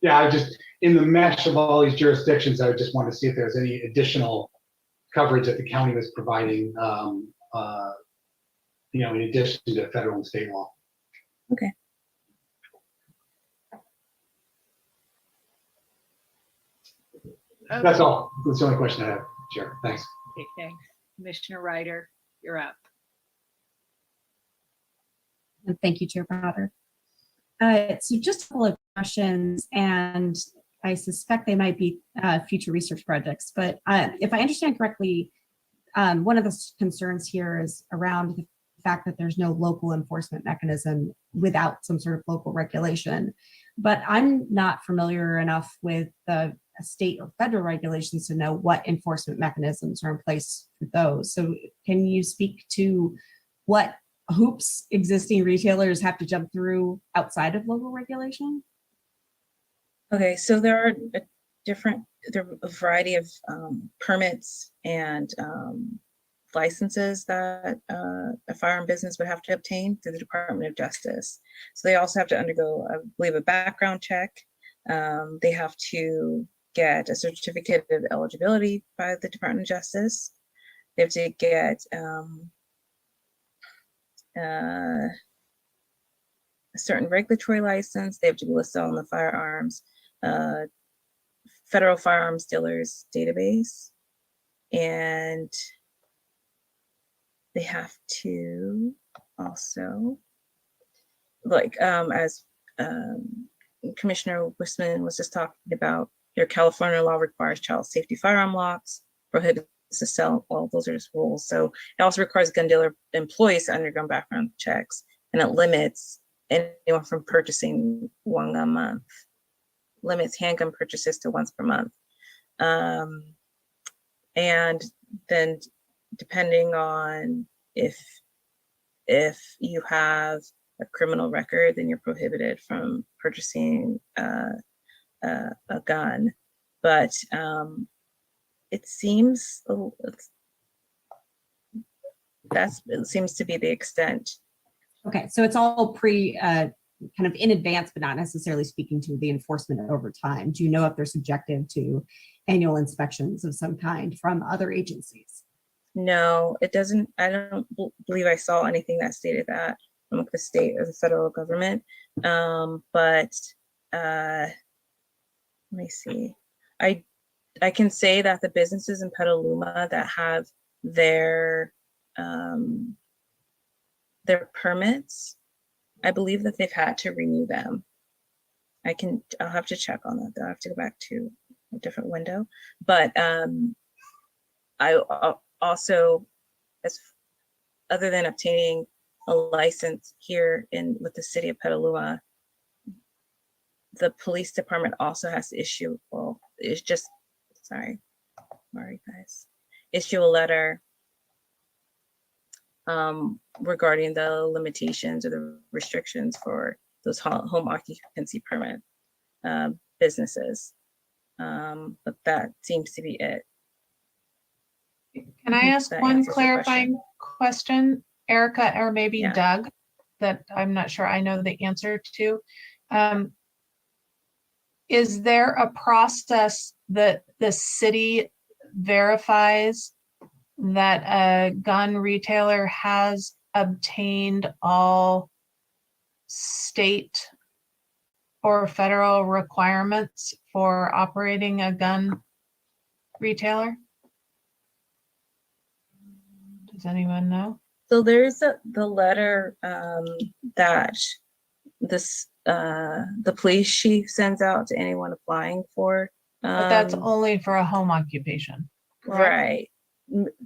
Yeah, I just, in the mesh of all these jurisdictions, I would just want to see if there's any additional coverage that the county was providing, in addition to federal and state law. Okay. Okay. That's all. That's the only question I have, Chair. Thanks. Okay, thanks. Commissioner Ryder, you're up. And thank you, Chair Potter. So just a couple of questions, and I suspect they might be future research projects, but if I understand correctly, one of the concerns here is around the fact that there's no local enforcement mechanism without some sort of local regulation. But I'm not familiar enough with the state or federal regulations to know what enforcement mechanisms are in place for those. So can you speak to what hoops existing retailers have to jump through outside of local regulation? Okay, so there are a variety of permits and licenses that a firearm business would have to obtain through the Department of Justice. So they also have to undergo, I believe, a background check. They have to get a certificate of eligibility by the Department of Justice. They have to get a certain regulatory license. They have to be listed on the firearms, federal firearms dealers database, and they have to also, as Commissioner Wisman was just talking about, your California law requires child safety firearm locks, prohibits the sell. Well, those are just rules. So it also requires gun dealer employees to undergo background checks, and it limits anyone from purchasing one gun a month. Limits handgun purchases to once per month. And then depending on if you have a criminal record, then you're prohibited from purchasing a gun. But it seems it seems to be the extent. Okay, so it's all kind of in advance, but not necessarily speaking to the enforcement over time. Do you know if they're subjected to annual inspections of some kind from other agencies? No, it doesn't. I don't believe I saw anything that stated that from the state or the federal government. But let me see. I can say that the businesses in Petaluma that have their permits, I believe that they've had to renew them. I'll have to check on that. I'll have to go back to a different window. But I also, other than obtaining a license here with the city of Petaluma, the police department also has to issue, issue a letter regarding the limitations or the restrictions for those home occupancy permit businesses. But that seems to be it. Can I ask That one answers your clarifying question, Erica, or maybe Yeah. Doug, that I'm not sure I know the answer to? Is there a process that the city verifies that a gun retailer has obtained all state or federal requirements for operating a gun retailer? Does anyone know? So there's the letter that the police chief sends out to anyone applying for. But that's only for a home occupation. correct? Right.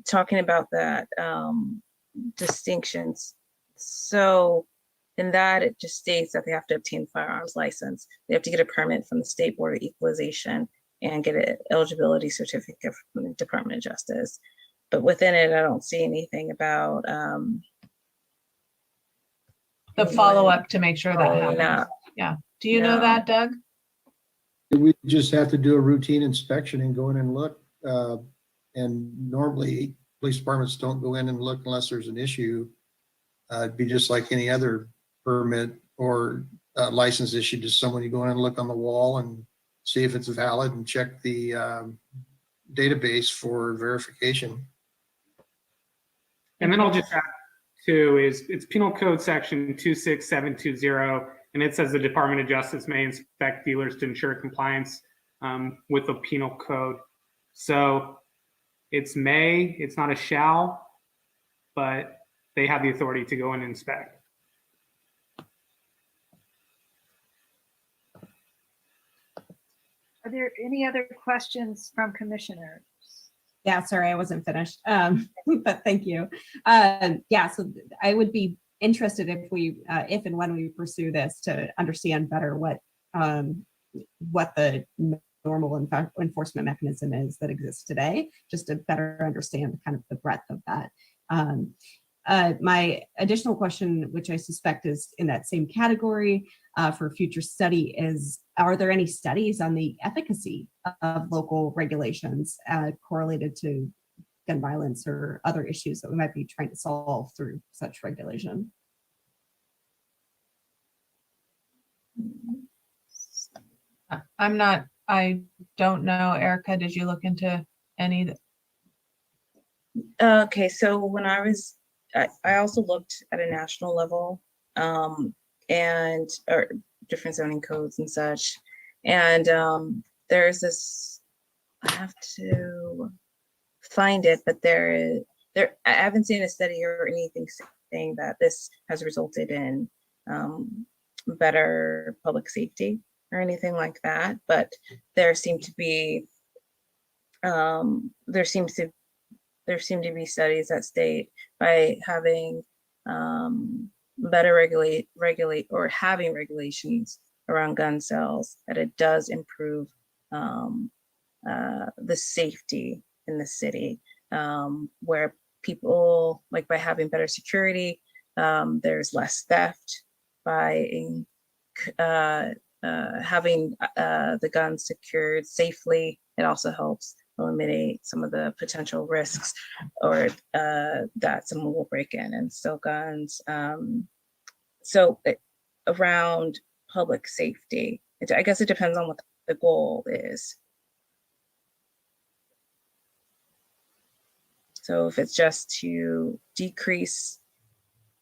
Talking about that distinctions. So in that, it just states that they have to obtain firearms license. They have to get a permit from the State Board of Equalization and get an eligibility certificate from the Department of Justice. But within it, I don't see anything about The follow-up to make sure that following happens. up. Yeah. Do you know No. that, Doug? We just have to do a routine inspection and go in and look. And normally, police departments don't go in and look unless there's an issue. It'd be just like any other permit or license issue to someone. You go in and look on the wall and see if it's valid and check the database for verification. And then I'll just add too, it's Penal Code Section 26720, and it says the Department of Justice may inspect dealers to ensure compliance with the penal code. So it's may, it's not a shall, but they have the authority to go and inspect. Are there any other questions from commissioners? Yeah, sorry, I wasn't finished, but thank you. Yeah, so I would be interested if and when we pursue this to understand better what the normal enforcement mechanism is that exists today, just to better understand kind of the breadth of that. My additional question, which I suspect is in that same category for future study, is are there any studies on the efficacy of local regulations correlated to gun violence or other issues that we might be trying to solve through such regulation? I don't know. Erica, did you look into any? Okay, so when I also looked at a national level and or different zoning codes and such. And there's this, I have to find it, but I haven't seen a study or anything saying that this has resulted in better public safety or anything like that. But there seem to be studies that state by having better regulate or having regulations around gun sales, that it does improve the safety in the city, where people, like by having better security, there's less theft. By having the guns secured safely, it also helps eliminate some of the potential risks or that someone will break in and steal guns. Around public safety, I guess it depends on what the goal is. So if it's just to decrease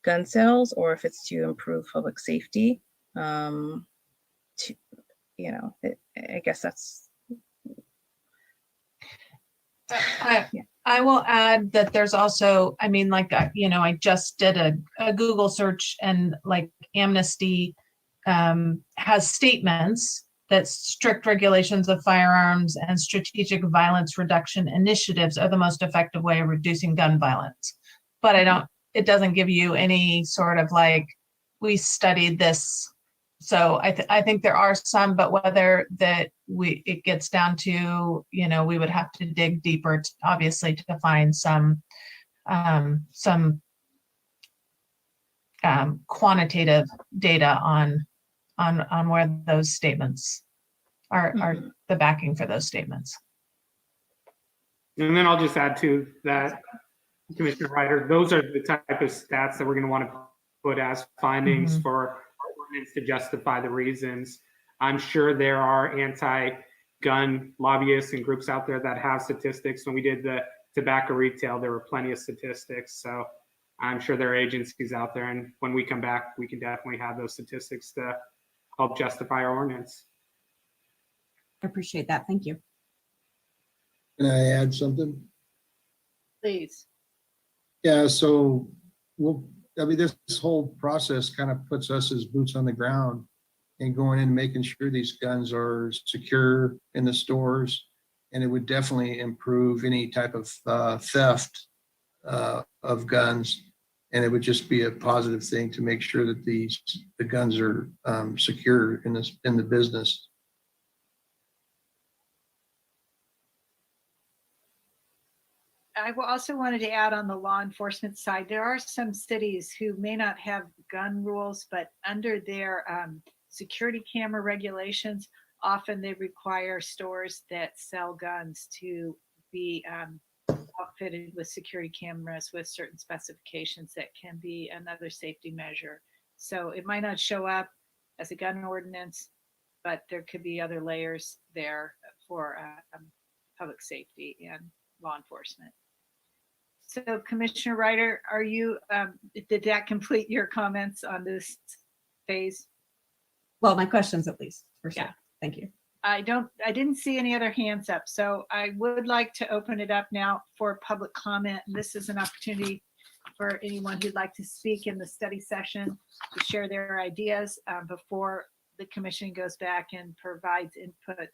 gun sales or if it's to improve public safety, I guess that's. I will add that there's also, I mean, like, I just did a Google search, and like Amnesty has statements that strict regulations of firearms and strategic violence reduction initiatives are the most effective way of reducing gun violence. But it doesn't give you any sort of like, we studied this. So I think there are some, but whether it gets down to, we would have to dig deeper, obviously, to find some quantitative data on where those statements are the backing for those statements. And then I'll just add to that, Commissioner Ryder, those are the type of stats that we're going to want to put as findings for ordinance to justify the reasons. I'm sure there are anti-gun lobbyists and groups out there that have statistics. When we did the tobacco retail, there were plenty of statistics. So I'm sure there are agencies out there, and when we come back, we can definitely have those statistics to help justify our ordinance. I appreciate that. Thank you. Can I add something? Please. Yeah, so this whole process kind of puts us as boots on the ground and going in and making sure these guns are secure in the stores. And it would definitely improve any type of theft of guns. And it would just be a positive thing to make sure that the guns are secure in the business. I also wanted to add on the law enforcement side, there are some cities who may not have gun rules, but under their security camera regulations, often they require stores that sell guns to be outfitted with security cameras with certain specifications that can be another safety measure. So it might not show up as a gun ordinance, but there could be other layers there for public safety and law enforcement. So Commissioner Ryder, did that complete your comments on this phase? Well, my questions at least, for sure. Yeah. Thank you. I didn't see any other hands up, so I would like to open it up now for public comment. And this is an opportunity for anyone who'd like to speak in the study session to share their ideas before the commission goes back and provides input.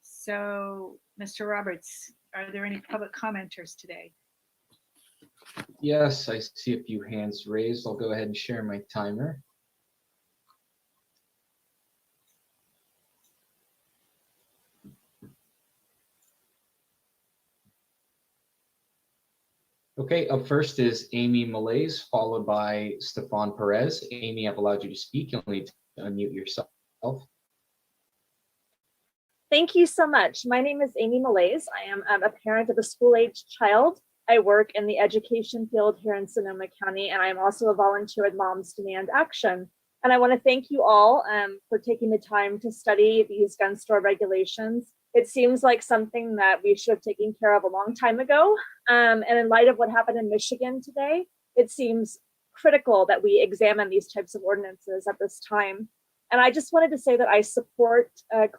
So, Mr. Roberts, are there any public commenters today? Yes, I see a few hands raised. I'll go ahead and share my timer. Okay, up first is Amy Malaise, followed by Stefan Perez. Amy, I've allowed you to speak. You'll need to unmute yourself. Thank you so much. My name is Amy Malaise. I am a parent of a school-aged child. I work in the education field here in Sonoma County, and I'm also a volunteer with Moms Demand Action. And I want to thank you all for taking the time to study these gun store regulations. It seems like something that we should have taken care of a long time ago. And in light of what happened in Michigan today, it seems critical that we examine these types of ordinances at this time. And I just wanted to say that I support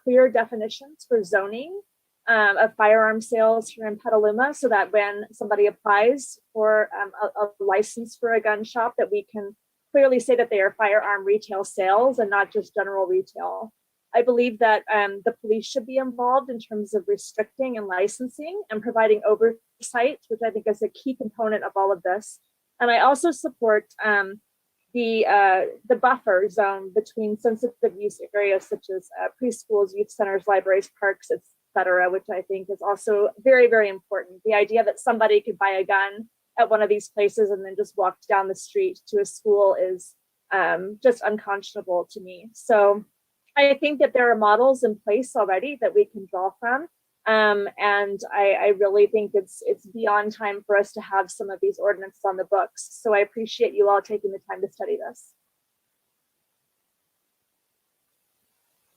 clear definitions for zoning of firearm sales here in Petaluma, so that when somebody applies for a license for a gun shop, that we can clearly say that they are firearm retail sales and not just general retail. I believe that the police should be involved in terms of restricting and licensing and providing oversight, which I think is a key component of all of this. And I also support the buffer zone between sensitive use areas such as preschools, youth centers, libraries, parks, etc., which I think is also very, very important. The idea that somebody could buy a gun at one of these places and then just walk down the street to a school is just unconscionable to me. So I think that there are models in place already that we can draw from. And I really think it's beyond time for us to have some of these ordinances on the books. So I appreciate you all taking the time to study this.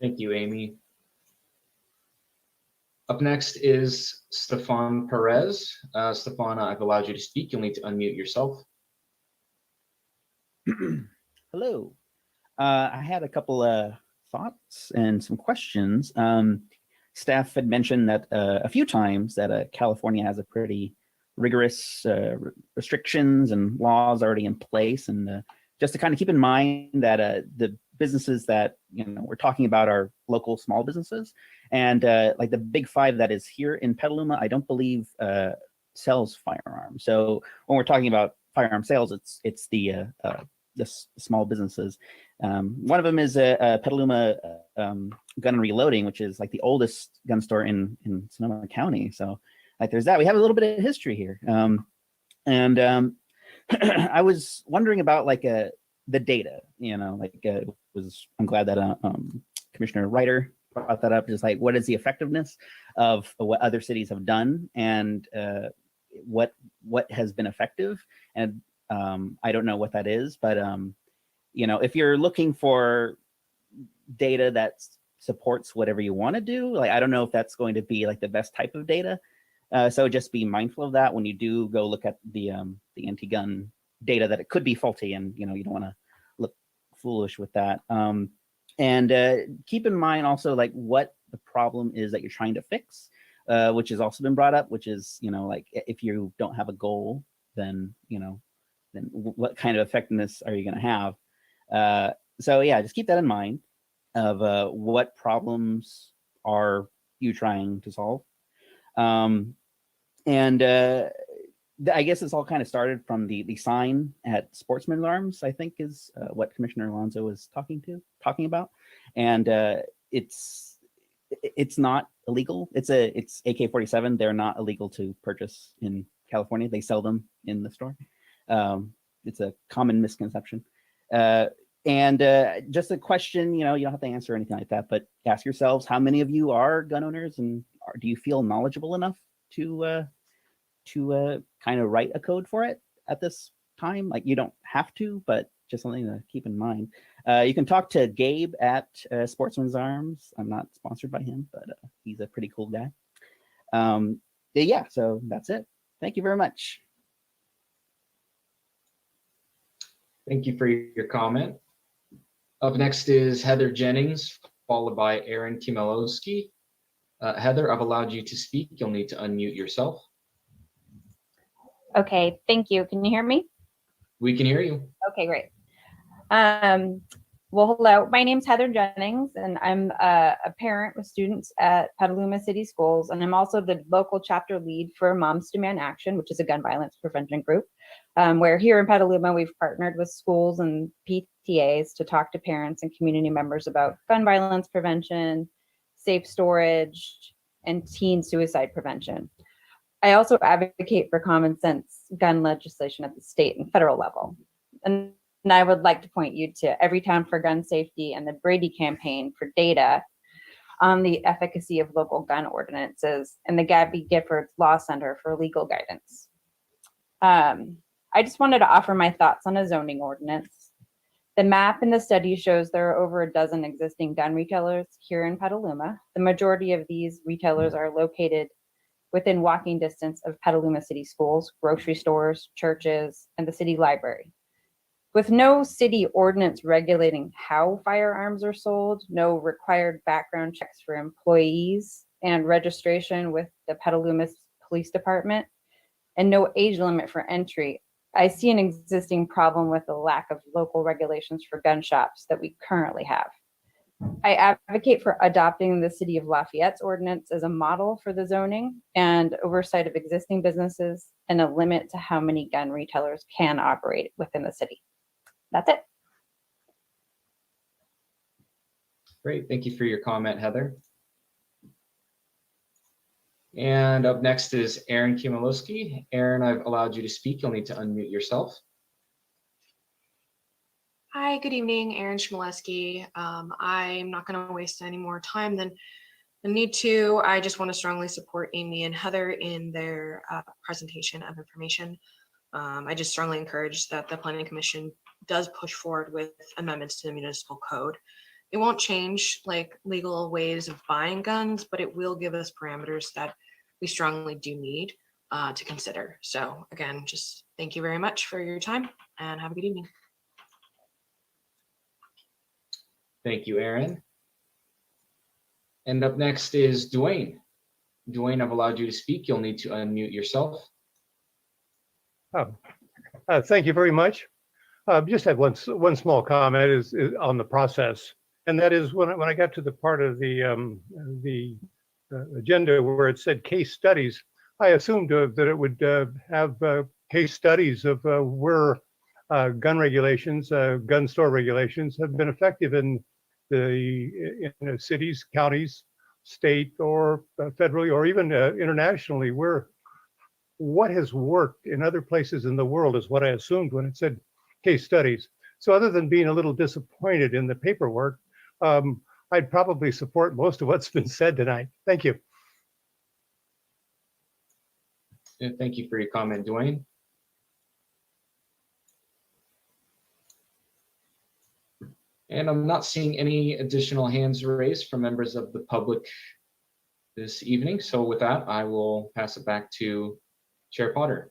Thank you, Amy. Up next is Stefan Perez. Stefan, I've allowed you to speak. You'll need to unmute yourself. Hello. I had a couple of thoughts and some questions. Staff had mentioned that a few times that California has a pretty rigorous restrictions and laws already in place, and just to kind of keep in mind that the businesses that we're talking about are local small businesses, and like the big five that is here in Petaluma, I don't believe sells firearms. So when we're talking about firearm sales, it's the small businesses. One of them is Petaluma Gun and Reloading, which is like the oldest gun store in Sonoma County. So like there's that. We have a little bit of history here. And I was wondering about like the data, I'm glad that Commissioner Ryder brought that up. Just like, what is the effectiveness of what other cities have done, and what has been effective? And I don't know what that is, but if you're looking for data that supports whatever you want to do, like I don't know if that's going to be like the best type of data. So just be mindful of that when you do go look at the anti-gun data, that it could be faulty, and you don't want to look foolish with that. And keep in mind also like what the problem is that you're trying to fix, which has also been brought up, which is like if you don't have a goal, then then what kind of effectiveness are you going to have? So yeah, just keep that in mind of what problems are you trying to solve. And I guess it's all kind of started from the sign at Sportsman's Arms, I think is what Commissioner Alonso was talking about. And it's not illegal. It's AK-47. They're not illegal to purchase in California. They sell them in the store. It's a common misconception. And just a question, you don't have to answer anything like that, but ask yourselves, how many of you are gun owners, and do you feel knowledgeable enough to kind of write a code for it at this time? Like you don't have to, but just something to keep in mind. You can talk to Gabe at Sportsman's Arms. I'm not sponsored by him, but he's a pretty cool guy. Yeah, so that's it. Thank you very much. Thank you for your comment. Up next is Heather Jennings, followed by Aaron Kamilowski. Heather, I've allowed you to speak. You'll need to unmute yourself. Okay, thank you. Can you hear me? We can hear you. Okay, great. Well, hello. My name's Heather Jennings, and I'm a parent with students at Petaluma City Schools, and I'm also the local chapter lead for Moms Demand Action, which is a gun violence prevention group, where here in Petaluma, we've partnered with schools and PTAs to talk to parents and community members about gun violence prevention, safe storage, and teen suicide prevention. I also advocate for common sense gun legislation at the state and federal level. And I would like to point you to Every Town for Gun Safety and the Brady campaign for data on the efficacy of local gun ordinances, and the Gabby Giffords Law Center for legal guidance. I just wanted to offer my thoughts on a zoning ordinance. The map in the study shows there are over a dozen existing gun retailers here in Petaluma. The majority of these retailers are located within walking distance of Petaluma City Schools, grocery stores, churches, and the city library. With no city ordinance regulating how firearms are sold, no required background checks for employees, and registration with the Petaluma Police Department, and no age limit for entry, I see an existing problem with the lack of local regulations for gun shops that we currently have. I advocate for adopting the City of Lafayette's ordinance as a model for the zoning and oversight of existing businesses, and a limit to how many gun retailers can operate within the city. That's it. Great. Thank you for your comment, Heather. And up next is Aaron Kamilowski. Aaron, I've allowed you to speak. You'll need to unmute yourself. Hi, good evening, Erin Chmielewski. I'm not going to waste any more time than need to, I just want to strongly support Amy and Heather in their presentation of information. I just strongly encourage that the Planning Commission does push forward with amendments to the municipal code. It won't change like legal ways of buying guns, but it will give us parameters that we strongly do need to consider. So again, just thank you very much for your time and have a good evening. Thank you, Aaron. And up next is Dwayne. Dwayne, I've allowed you to speak. You'll need to unmute yourself. Thank you very much. Just have one small comment is on the process, and that is when I got to the part of the agenda where it said case studies, I assumed that it would have case studies of where gun regulations, gun store regulations have been effective in the cities, counties, state, or federally, or even internationally, where what has worked in other places in the world is what I assumed when it said case studies. So other than being a little disappointed in the paperwork, I'd probably support most of what's been said tonight. Thank you. And thank you for your comment, Dwayne. And I'm not seeing any additional hands raised from members of the public this evening. So with that, I will pass it back to Chair Potter.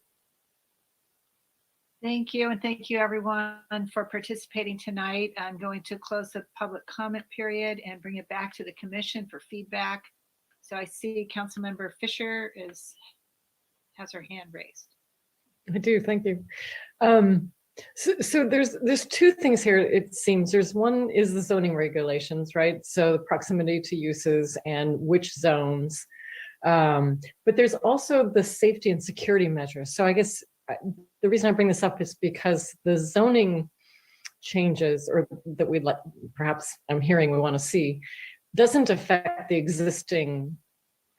Thank you, and thank you everyone for participating tonight. I'm going to close the public comment period and bring it back to the commission for feedback. So I see Councilmember Fisher has her hand raised. I do, thank you. So there's two things here, it seems. There's one is the zoning regulations, right? So the proximity to uses and which zones. But there's also the safety and security measures. So I guess the reason I bring this up is because the zoning changes, or that we'd like, perhaps I'm hearing we want to see, doesn't affect the existing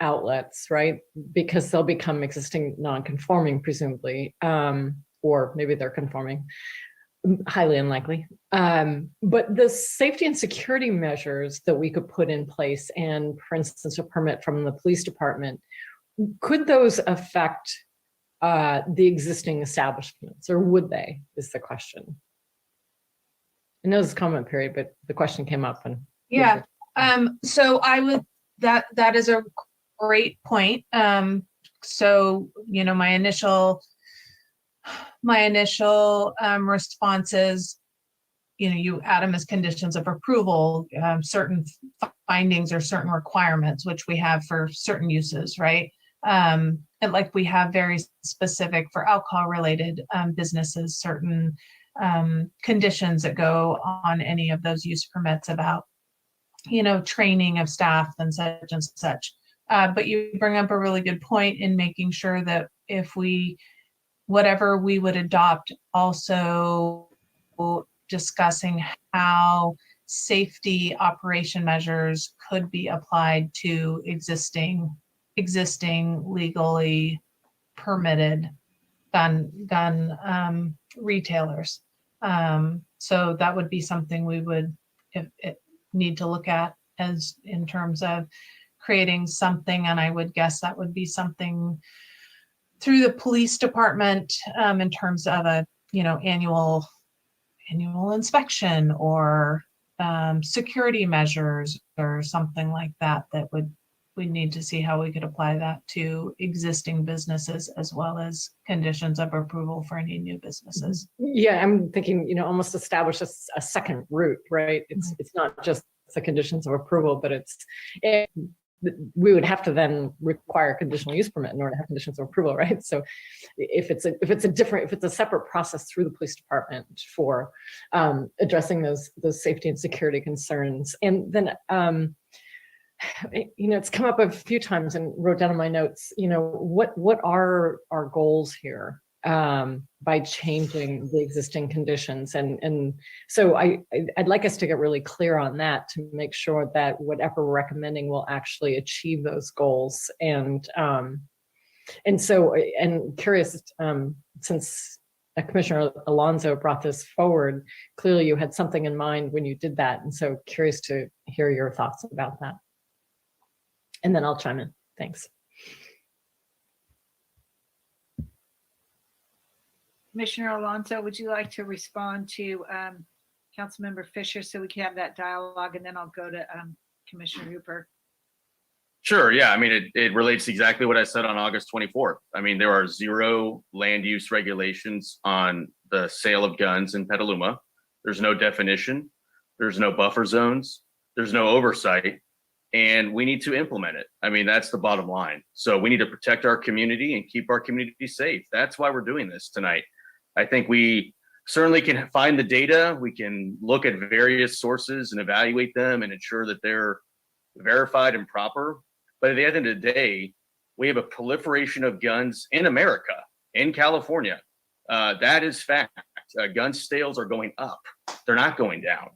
outlets, right? Because they'll become existing non-conforming, presumably, or maybe they're conforming, highly unlikely. But the safety and security measures that we could put in place, and for instance, a permit from the police department, could those affect the existing establishments, or would they, is the question. I know this is comment period, but the question came up. And yeah, so I would, that is a great point. So, you know, my initial response is, you know, you add them as conditions of approval, certain findings or certain requirements, which we have for certain uses, right? And like we have very specific for alcohol related businesses, certain conditions that go on any of those use permits about, you know, training of staff and such. But you bring up a really good point in making sure that if whatever we would adopt, also discussing how safety operation measures could be applied to existing legally permitted gun retailers. So that would be something we would need to look at as in terms of creating something, and I would guess that would be something through the police department in terms of a, you know, annual inspection or security measures or something like that. We need to see how we could apply that to existing businesses as well as conditions of approval for any new businesses. Yeah, I'm thinking, you know, almost establish a second route, right? It's not just the conditions of approval, but we would have to then require a conditional use permit in order to have conditions of approval, right? So if it's a separate process through the police department for addressing those safety and security concerns, and then you know, it's come up a few times and wrote down in my notes, you know, what are our goals here by changing the existing conditions, and so I'd like us to get really clear on that to make sure that whatever we're recommending will actually achieve those goals. And curious, since Commissioner Alonso brought this forward, clearly you had something in mind when you did that, and so curious to hear your thoughts about that. And then I'll chime in. Thanks. Commissioner Alonso, would you like to respond to Councilmember Fisher so we can have that dialogue, and then I'll go to Commissioner Hooper. Sure. Yeah. I mean, it relates to exactly what I said on August 24th. I mean, there are 0 land use regulations on the sale of guns in Petaluma. There's no definition. There's no buffer zones. There's no oversight. And we need to implement it. I mean, that's the bottom line. So we need to protect our community and keep our community safe. That's why we're doing this tonight. I think we certainly can find the data. We can look at various sources and evaluate them and ensure that they're verified and proper. But at the end of the day, we have a proliferation of guns in America, in California. That is fact. Gun sales are going up. They're not going down.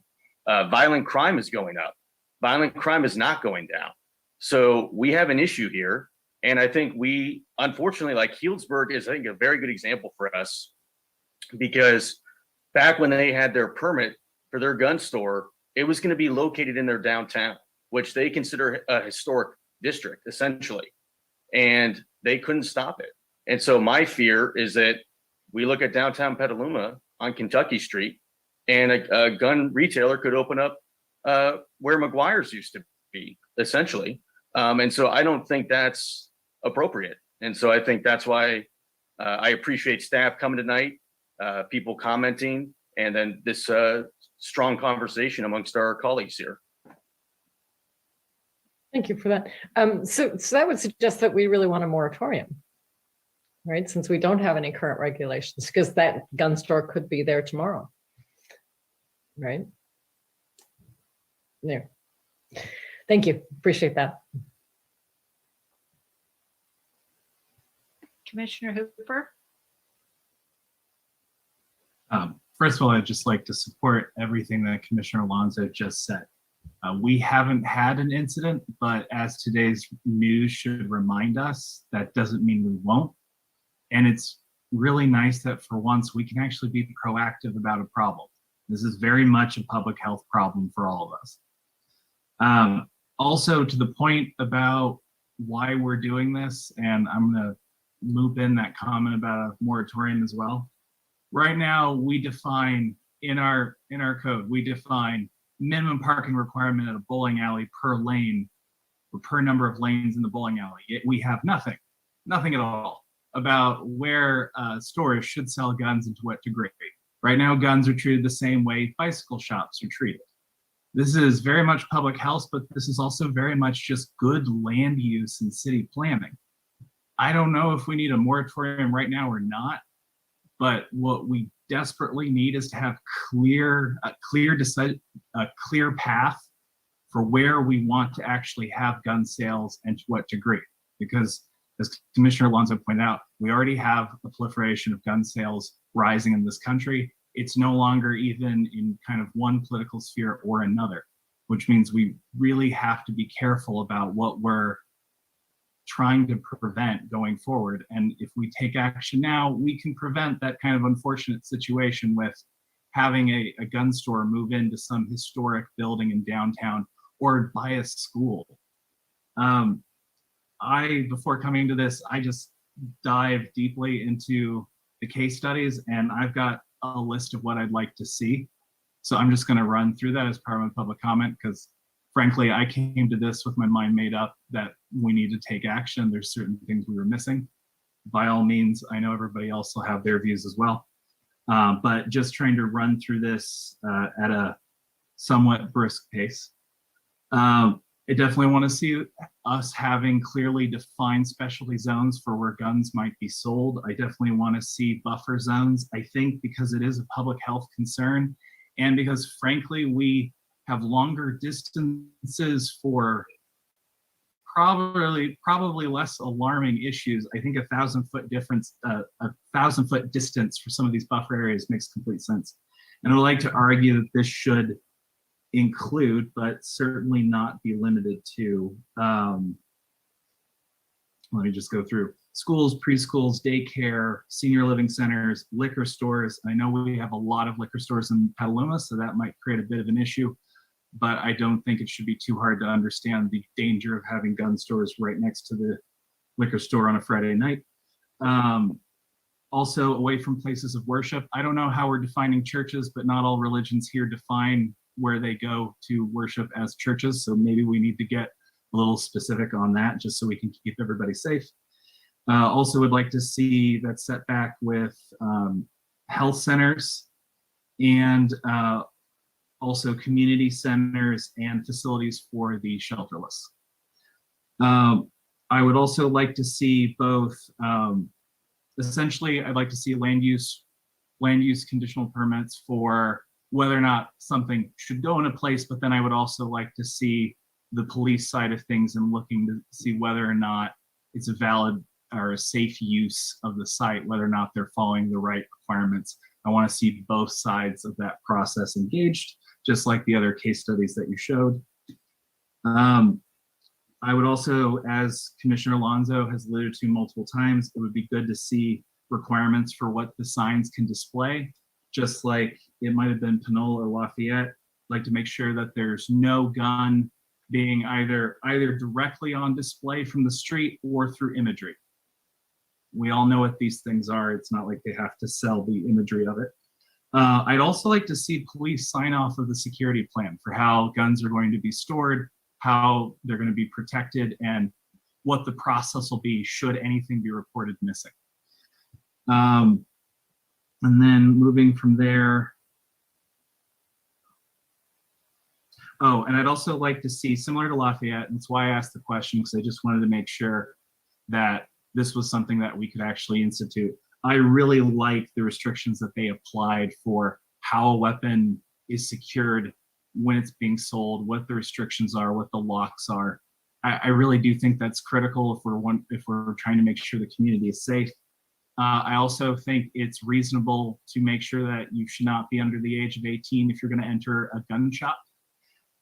Violent crime is going up. Violent crime is not going down. So we have an issue here. And I think we, unfortunately, like Healdsburg is, I think, a very good example for us, because back when they had their permit for their gun store, it was going to be located in their downtown, which they consider a historic district, essentially. And they couldn't stop it. And so my fear is that we look at downtown Petaluma on Kentucky Street, and a gun retailer could open up where McGuire's used to be, essentially. And so I don't think that's appropriate. And so I think that's why I appreciate staff coming tonight, people commenting, and then this strong conversation amongst our colleagues here. Thank you for that. So that would suggest that we really want a moratorium, right? Since we don't have any current regulations, because that gun store could be there tomorrow, right? There. Thank you. Appreciate that. Commissioner Hooper. First of all, I'd just like to support everything that Commissioner Alonso just said. We haven't had an incident, but as today's news should remind us, that doesn't mean we won't. And it's really nice that for once we can actually be proactive about a problem. This is very much a public health problem for all of us. Also, to the point about why we're doing this, and I'm going to loop in that comment about a moratorium as well. Right now, we define in our code, we define minimum parking requirement at a bowling alley per lane, or per number of lanes in the bowling alley. Yet we have nothing at all about where stores should sell guns and to what degree. Right now, guns are treated the same way bicycle shops are treated. This is very much public health, but this is also very much just good land use and city planning. I don't know if we need a moratorium right now or not, but what we desperately need is to have a clear path for where we want to actually have gun sales and to what degree. Because as Commissioner Alonso pointed out, we already have a proliferation of gun sales rising in this country. It's no longer even in kind of one political sphere or another, which means we really have to be careful about what we're trying to prevent going forward. And if we take action now, we can prevent that kind of unfortunate situation with having a gun store move into some historic building in downtown or by a school. Before coming to this, I just dived deeply into the case studies, and I've got a list of what I'd like to see. So I'm just going to run through that as part of my public comment, because frankly, I came to this with my mind made up that we need to take action. There's certain things we were missing. By all means, I know everybody else will have their views as well. But just trying to run through this at a somewhat brisk pace. I definitely want to see us having clearly defined specialty zones for where guns might be sold. I definitely want to see buffer zones. I think because it is a public health concern, and because frankly, we have longer distances for probably less alarming issues. I think 1,000-foot difference, 1,000-foot distance for some of these buffer areas makes complete sense. And I would like to argue that this should include, but certainly not be limited to, let me just go through, schools, preschools, daycare, senior living centers, liquor stores. I know we have a lot of liquor stores in Petaluma, so that might create a bit of an issue. but I don't think it should be too hard to understand the danger of having gun stores right next to the liquor store on a Friday night. Also away from places of worship. I don't know how we're defining churches, but not all religions here define where they go to worship as churches. So maybe we need to get a little specific on that just so we can keep everybody safe. Also would like to see that set back with health centers and also community centers and facilities for the shelterless. I would also like to see both, essentially, I'd like to see land use conditional permits for whether or not something should go into place, but then I would also like to see the police side of things and looking to see whether or not it's a valid or a safe use of the site, whether or not they're following the right requirements. I want to see both sides of that process engaged, just like the other case studies that you showed. I would also, as Commissioner Alonso has alluded to multiple times, it would be good to see requirements for what the signs can display, just like it might have been Panola or Lafayette. Like to make sure that there's no gun being either directly on display from the street or through imagery. We all know what these things are. It's not like they have to sell the imagery of it. I'd also like to see police sign off of the security plan for how guns are going to be stored, how they're going to be protected, and what the process will be should anything be reported missing. And then moving from there. Oh, and I'd also like to see, similar to Lafayette, and that's why I asked the question, because I just wanted to make sure that this was something that we could actually institute. I really like the restrictions that they applied for how a weapon is secured when it's being sold, what the restrictions are, what the locks are. I really do think that's critical if we're trying to make sure the community is safe. I also think it's reasonable to make sure that you should not be under the age of 18 if you're going to enter a gun shop.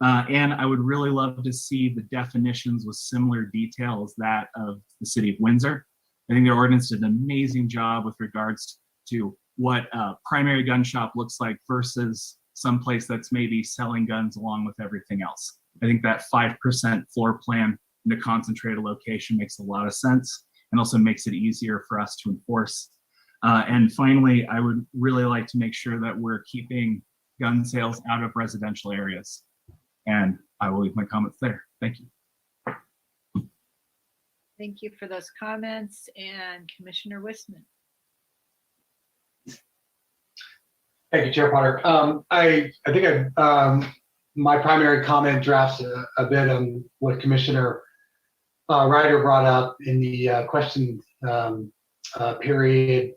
And I would really love to see the definitions with similar detail as that of the city of Windsor. I think their ordinance did an amazing job with regards to what a primary gun shop looks like versus someplace that's maybe selling guns along with everything else. I think that 5% floor plan in a concentrated location makes a lot of sense and also makes it easier for us to enforce. And finally, I would really like to make sure that we're keeping gun sales out of residential areas. And I will leave my comments there. Thank you. Thank you for those comments. And Commissioner Wissman. Thank you, Chair Potter. I think my primary comment drafts a bit on what Commissioner Ryder brought up in the question period.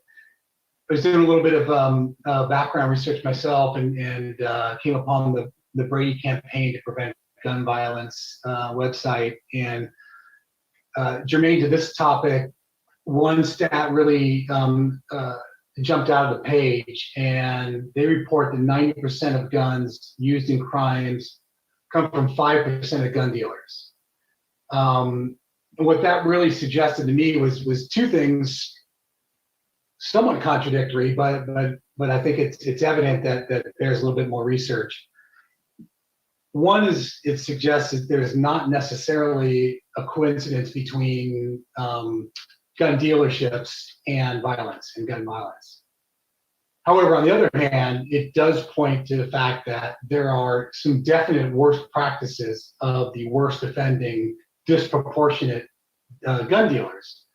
I was doing a little bit of background research myself and came upon the Brady Campaign to Prevent Gun Violence website. And germane to this topic, one stat really jumped out of the page, and they report that 90% of guns used in crimes come from 5% of gun dealers. And what that really suggested to me was two things, somewhat contradictory, but I think it's evident that there's a little bit more research. One is it suggests that there's not necessarily a coincidence between gun dealerships and violence and gun violence. However, on the other hand, it does point to the fact that there are some definite worst practices of the worst offending, disproportionate gun dealers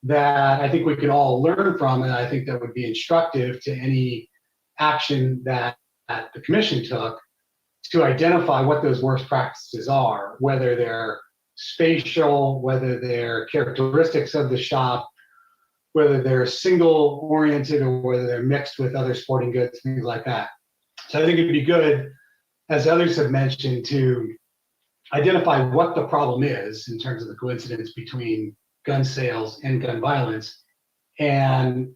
that I think we can all learn from, and I think that would be instructive to any action that the commission took to identify what those worst practices are, whether they're spatial, whether they're characteristics of the shop, whether they're single oriented or whether they're mixed with other sporting goods, things like that. So I think it'd be good, as others have mentioned, to identify what the problem is in terms of the coincidence between gun sales and gun violence, and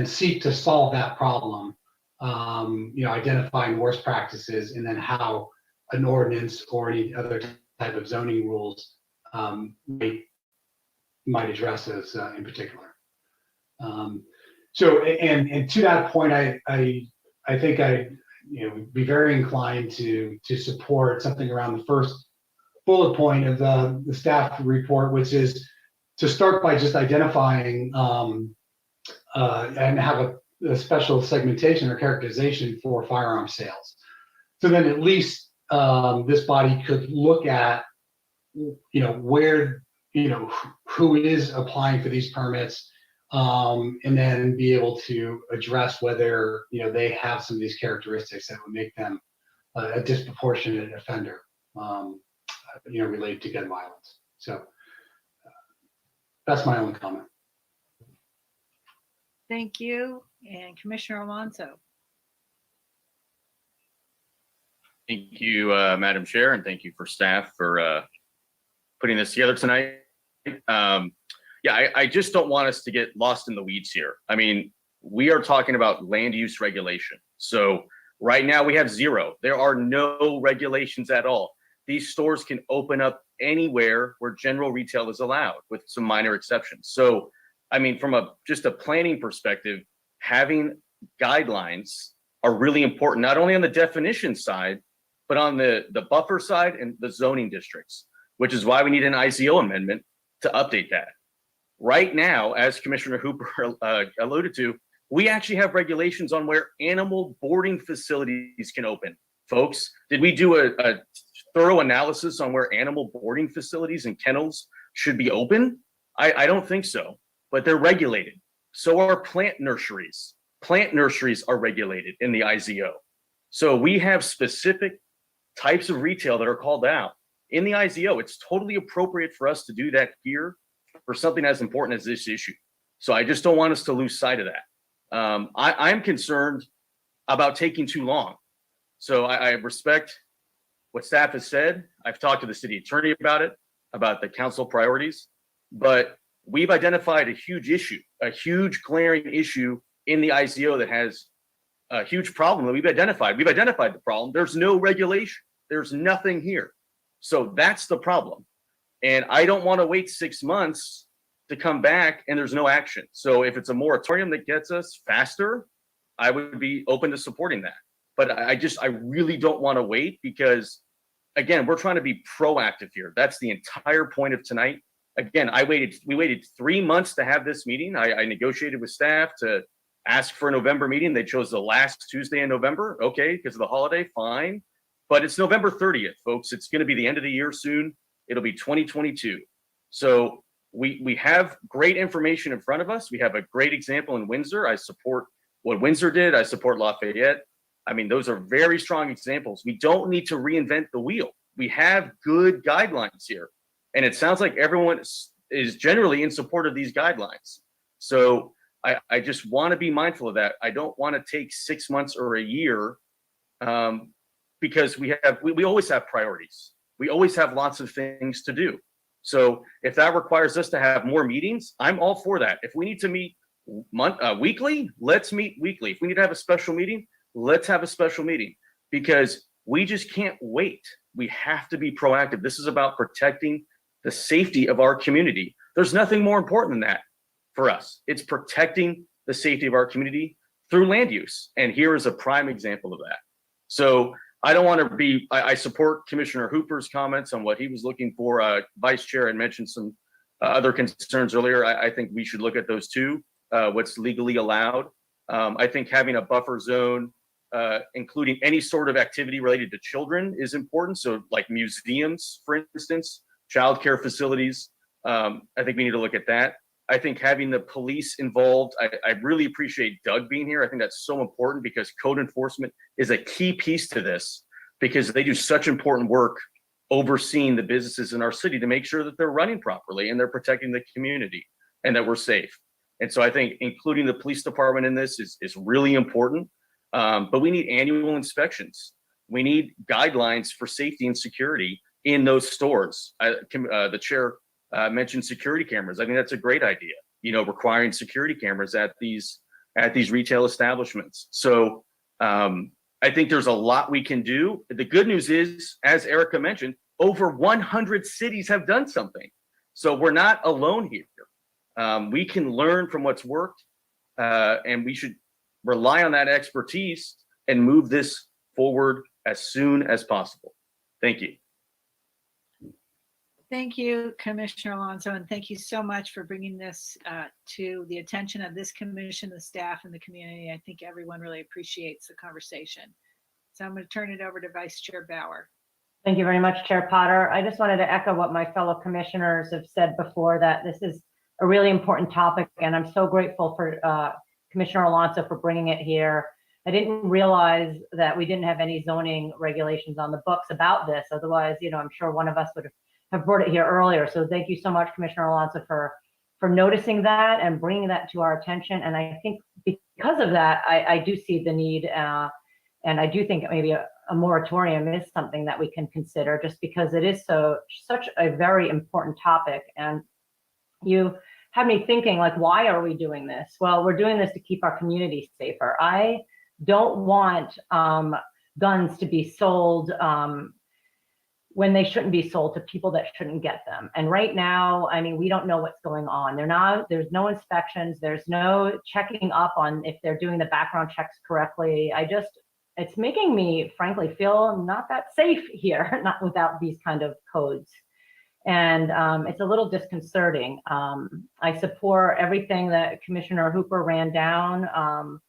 seek to solve that problem. Identifying worst practices and then how an ordinance or any other type of zoning rules might address those in particular. So to that point, I think we'd be very inclined to support something around the first bullet point of the staff report, which is to start by just identifying and have a special segmentation or characterization for firearm sales. So then at least this body could look at, where, who is applying for these permits, and then be able to address whether, they have some of these characteristics that would make them a disproportionate offender, related to gun violence. So that's my only comment. Thank you. And Commissioner Alonso. Thank you, Madam Chair, and thank you for staff for putting this together tonight. I just don't want us to get lost in the weeds here. I mean, we are talking about land use regulation. So right now we have zero. There are no regulations at all. These stores can open up anywhere where general retail is allowed, with some minor exceptions. So, I mean, from just a planning perspective, having guidelines are really important, not only on the definition side, but on the buffer side and the zoning districts, which is why we need an IZO amendment to update that. Right now, as Commissioner Hooper alluded to, we actually have regulations on where animal boarding facilities can open. Folks, did we do a thorough analysis on where animal boarding facilities and kennels should be open? I don't think so, but they're regulated. So are plant nurseries. Plant nurseries are regulated in the IZO. So we have specific types of retail that are called out in the IZO. It's totally appropriate for us to do that here for something as important as this issue. So I just don't want us to lose sight of that. I'm concerned about taking too long. So I respect what staff has said. I've talked to the city attorney about the council priorities, but we've identified a huge issue, a huge glaring issue in the IZO that has a huge problem that we've identified. We've identified the problem. There's no regulation. There's nothing here. So that's the problem. And I don't want to wait 6 months to come back and there's no action. So if it's a moratorium that gets us faster, I would be open to supporting that. But I really don't want to wait because, again, we're trying to be proactive here. That's the entire point of tonight. Again, we waited 3 months to have this meeting. I negotiated with staff to ask for a November meeting. They chose the last Tuesday in November. Okay, because of the holiday, fine. But it's November 30th, folks. It's going to be the end of the year soon. It'll be 2022. So we have great information in front of us. We have a great example in Windsor. I support what Windsor did. I support Lafayette. I mean, those are very strong examples. We don't need to reinvent the wheel. We have good guidelines here. And it sounds like everyone is generally in support of these guidelines. So I just want to be mindful of that. I don't want to take 6 months or a year because we always have priorities. We always have lots of things to do. So if that requires us to have more meetings, I'm all for that. If we need to meet weekly, let's meet weekly. If we need to have a special meeting, let's have a special meeting because we just can't wait. We have to be proactive. This is about protecting the safety of our community. There's nothing more important than that for us. It's protecting the safety of our community through land use. And here is a prime example of that. So I don't want to be, I support Commissioner Hooper's comments on what he was looking for. Vice Chair had mentioned some other concerns earlier. I think we should look at those too, what's legally allowed. I think having a buffer zone, including any sort of activity related to children is important. So like museums, for instance, childcare facilities. I think we need to look at that. I think having the police involved, I really appreciate Doug being here. I think that's so important because code enforcement is a key piece to this because they do such important work overseeing the businesses in our city to make sure that they're running properly and they're protecting the community and that we're safe. And so I think including the police department in this is really important. But we need annual inspections. We need guidelines for safety and security in those stores. The chair mentioned security cameras. I think that's a great idea. Requiring security cameras at these retail establishments. So I think there's a lot we can do. The good news is, as Erica mentioned, over 100 cities have done something. So we're not alone here. We can learn from what's worked, and we should rely on that expertise and move this forward as soon as possible. Thank you. Thank you, Commissioner Alonso, and thank you so much for bringing this to the attention of this commission, the staff, and the community. I think everyone really appreciates the conversation. So I'm going to turn it over to Vice Chair Bauer. Thank you very much, Chair Potter. I just wanted to echo what my fellow commissioners have said before, that this is a really important topic, and I'm so grateful for Commissioner Alonso for bringing it here. I didn't realize that we didn't have any zoning regulations on the books about this. Otherwise, I'm sure one of us would have brought it here earlier. So thank you so much, Commissioner Alonso, for noticing that and bringing that to our attention. And I think because of that, I do see the need, and I do think maybe a moratorium is something that we can consider, just because it is such a very important topic. And you have me thinking, like, why are we doing this? Well, we're doing this to keep our community safer. I don't want guns to be sold when they shouldn't be sold to people that shouldn't get them. And right now, I mean, we don't know what's going on. There's no inspections. There's no checking up on if they're doing the background checks correctly. It's making me, frankly, feel not that safe here, not without these kind of codes. And it's a little disconcerting. I support everything that Commissioner Hooper ran down,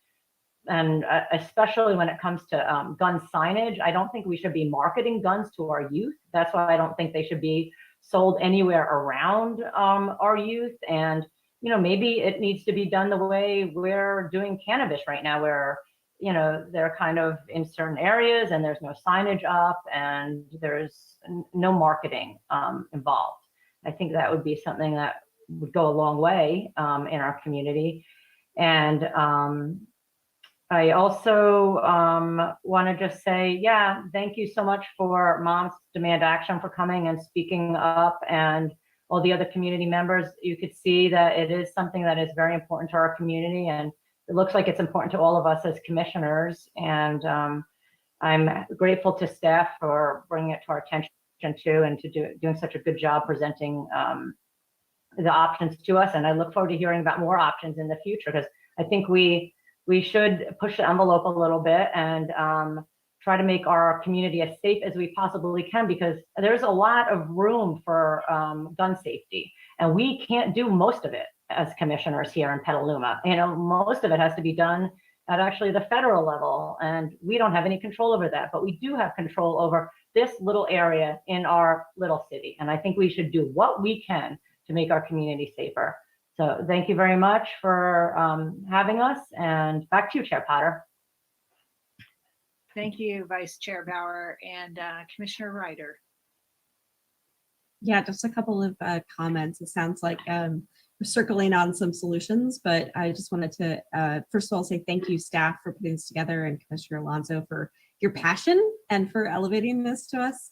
and especially when it comes to gun signage. I don't think we should be marketing guns to our youth. That's why I don't think they should be sold anywhere around our youth. And, maybe it needs to be done the way we're doing cannabis right now, where they're kind of in certain areas and there's no signage up and there's no marketing involved. I think that would be something that would go a long way in our community. And I also want to just say, thank you so much for Moms Demand Action for coming and speaking up, and all the other community members. You could see that it is something that is very important to our community, and it looks like it's important to all of us as commissioners. And I'm grateful to staff for bringing it to our attention too, and to doing such a good job presenting the options to us. And I look forward to hearing about more options in the future, because I think we should push the envelope a little bit and try to make our community as safe as we possibly can, because there's a lot of room for gun safety, and we can't do most of it as commissioners here in Petaluma. Most of it has to be done at actually the federal level, and we don't have any control over that, but we do have control over this little area in our little city. And I think we should do what we can to make our community safer. So thank you very much for having us, and back to you, Chair Potter. Thank you, Vice Chair Bauer, and Commissioner Ryder. Yeah, just a couple of comments. It sounds like we're circling on some solutions, but I just wanted to first of all say thank you, staff, for putting this together, and Commissioner Alonso for your passion and for elevating this to us.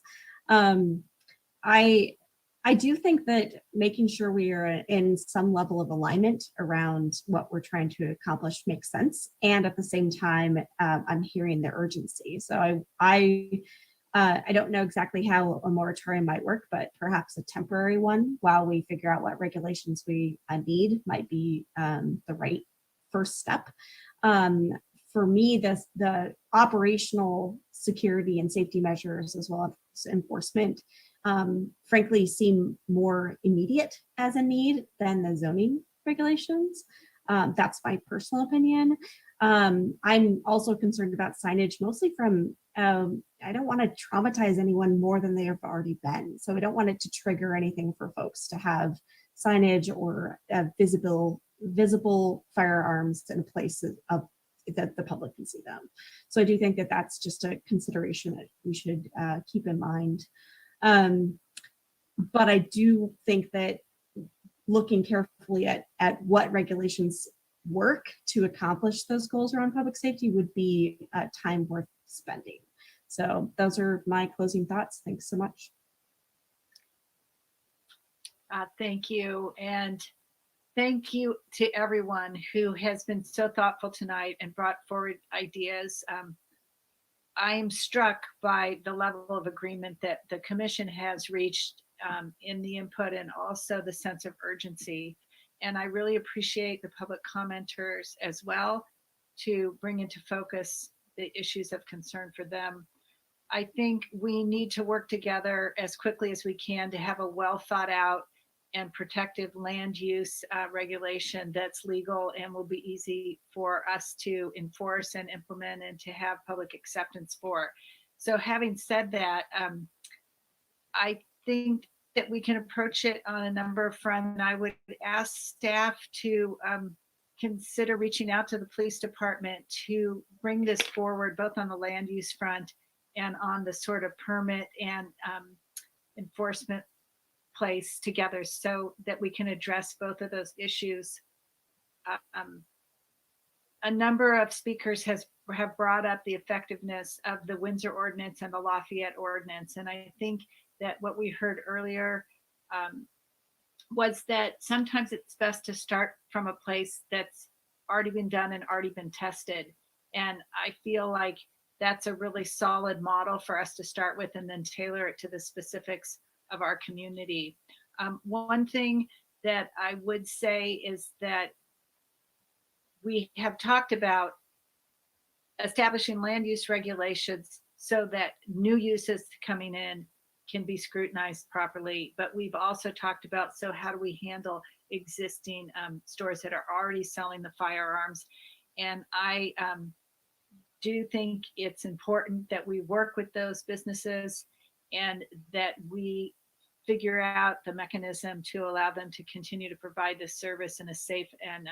I do think that making sure we are in some level of alignment around what we're trying to accomplish makes sense. And at the same time, I'm hearing the urgency. So I don't know exactly how a moratorium might work, but perhaps a temporary one while we figure out what regulations we need might be the right first step. For me, the operational security and safety measures, as well as enforcement, frankly, seem more immediate as a need than the zoning regulations. That's my personal opinion. I'm also concerned about signage, mostly from, I don't want to traumatize anyone more than they have already been. So I don't want it to trigger anything for folks to have signage or visible firearms in places that the public can see them. So I do think that that's just a consideration that we should keep in mind. But I do think that looking carefully at what regulations work to accomplish those goals around public safety would be time worth spending. So those are my closing thoughts. Thanks so much. Thank you. And thank you to everyone who has been so thoughtful tonight and brought forward ideas. I am struck by the level of agreement that the commission has reached in the input, and also the sense of urgency. And I really appreciate the public commenters as well to bring into focus the issues of concern for them. I think we need to work together as quickly as we can to have a well thought out and protective land use regulation that's legal and will be easy for us to enforce and implement and to have public acceptance for. So having said that, I think that we can approach it on a number of fronts. And I would ask staff to consider reaching out to the police department to bring this forward, both on the land use front and on the sort of permit and enforcement place together, so that we can address both of those issues. A number of speakers have brought up the effectiveness of the Windsor Ordinance and the Lafayette Ordinance. And I think that what we heard earlier was that sometimes it's best to start from a place that's already been done and already been tested. And I feel like that's a really solid model for us to start with and then tailor it to the specifics of our community. One thing that I would say is that we have talked about establishing land use regulations so that new uses coming in can be scrutinized properly. But we've also talked about, so how do we handle existing stores that are already selling the firearms? And I do think it's important that we work with those businesses and that we figure out the mechanism to allow them to continue to provide this service in a safe and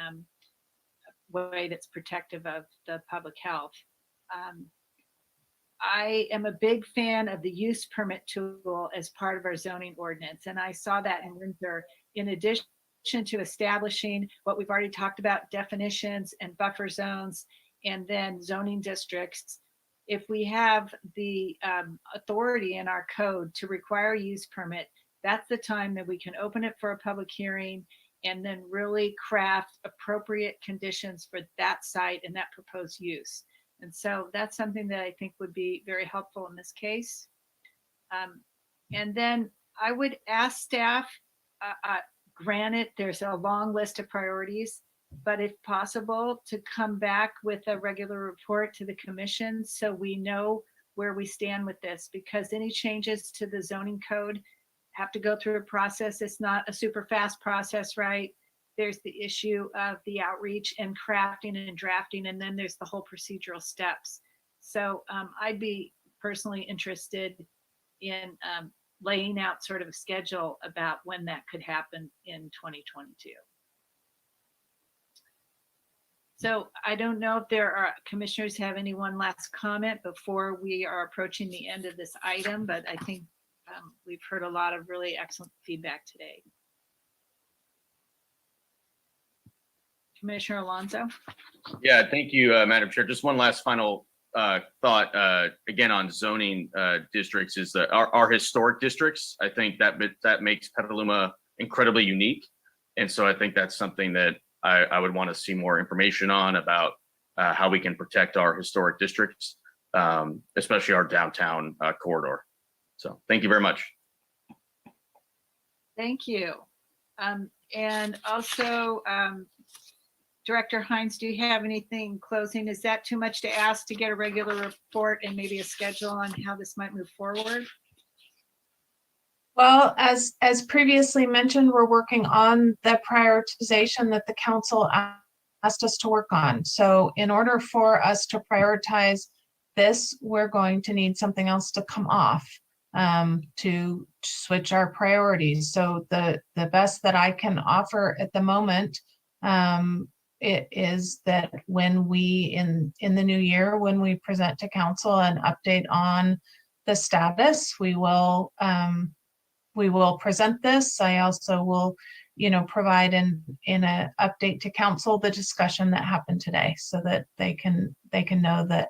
way that's protective of the public health. I am a big fan of the use permit tool as part of our zoning ordinance. And I saw that in Windsor, in addition to establishing what we've already talked about, definitions and buffer zones, and then zoning districts. If we have the authority in our code to require a use permit, that's the time that we can open it for a public hearing and then really craft appropriate conditions for that site and that proposed use. And so that's something that I think would be very helpful in this case. And then I would ask staff, granted, there's a long list of priorities, but if possible, to come back with a regular report to the commission so we know where we stand with this, because any changes to the zoning code have to go through a process. It's not a super fast process, right? There's the issue of the outreach and crafting and drafting, and then there's the whole procedural steps. So I'd be personally interested in laying out sort of a schedule about when that could happen in 2022. So I don't know if there are commissioners have any one last comment before we are approaching the end of this item, but I think we've heard a lot of really excellent feedback today. Commissioner Alonso. Yeah, thank you, Madam Chair. Just one last final thought, again, on zoning districts is that our historic districts, I think that makes Petaluma incredibly unique. And so I think that's something that I would want to see more information on about how we can protect our historic districts, especially our downtown corridor. So thank you very much. Thank you. And also, Director Hines, do you have anything closing? Is that too much to ask to get a regular report and maybe a schedule on how this might move forward? Well, as previously mentioned, we're working on the prioritization that the council asked us to work on. So in order for us to prioritize this, we're going to need something else to come off to switch our priorities. So the best that I can offer at the moment it is that when we in the new year, when we present to council an update on the status, we will present this. I also will, provide in an update to council the discussion that happened today, so that they can know that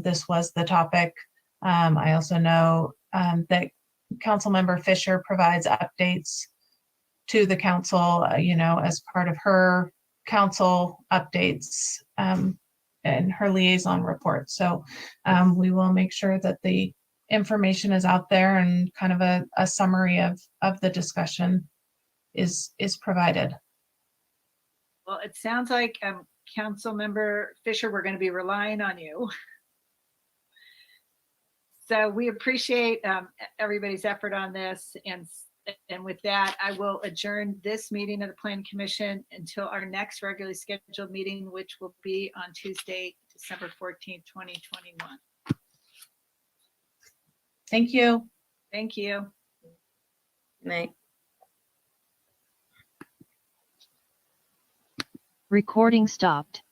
this was the topic. I also know that Councilmember Fisher provides updates to the council, as part of her council updates and her liaison report. So we will make sure that the information is out there and kind of a summary of the discussion is provided. Well, it sounds like Councilmember Fisher, we're going to be relying on you So we appreciate everybody's effort on this. And with that, I will adjourn this meeting of the Planning Commission until our next regularly scheduled meeting, which will be on Tuesday, December 14th, 2021. Thank you. Thank you. Good night. Recording stopped.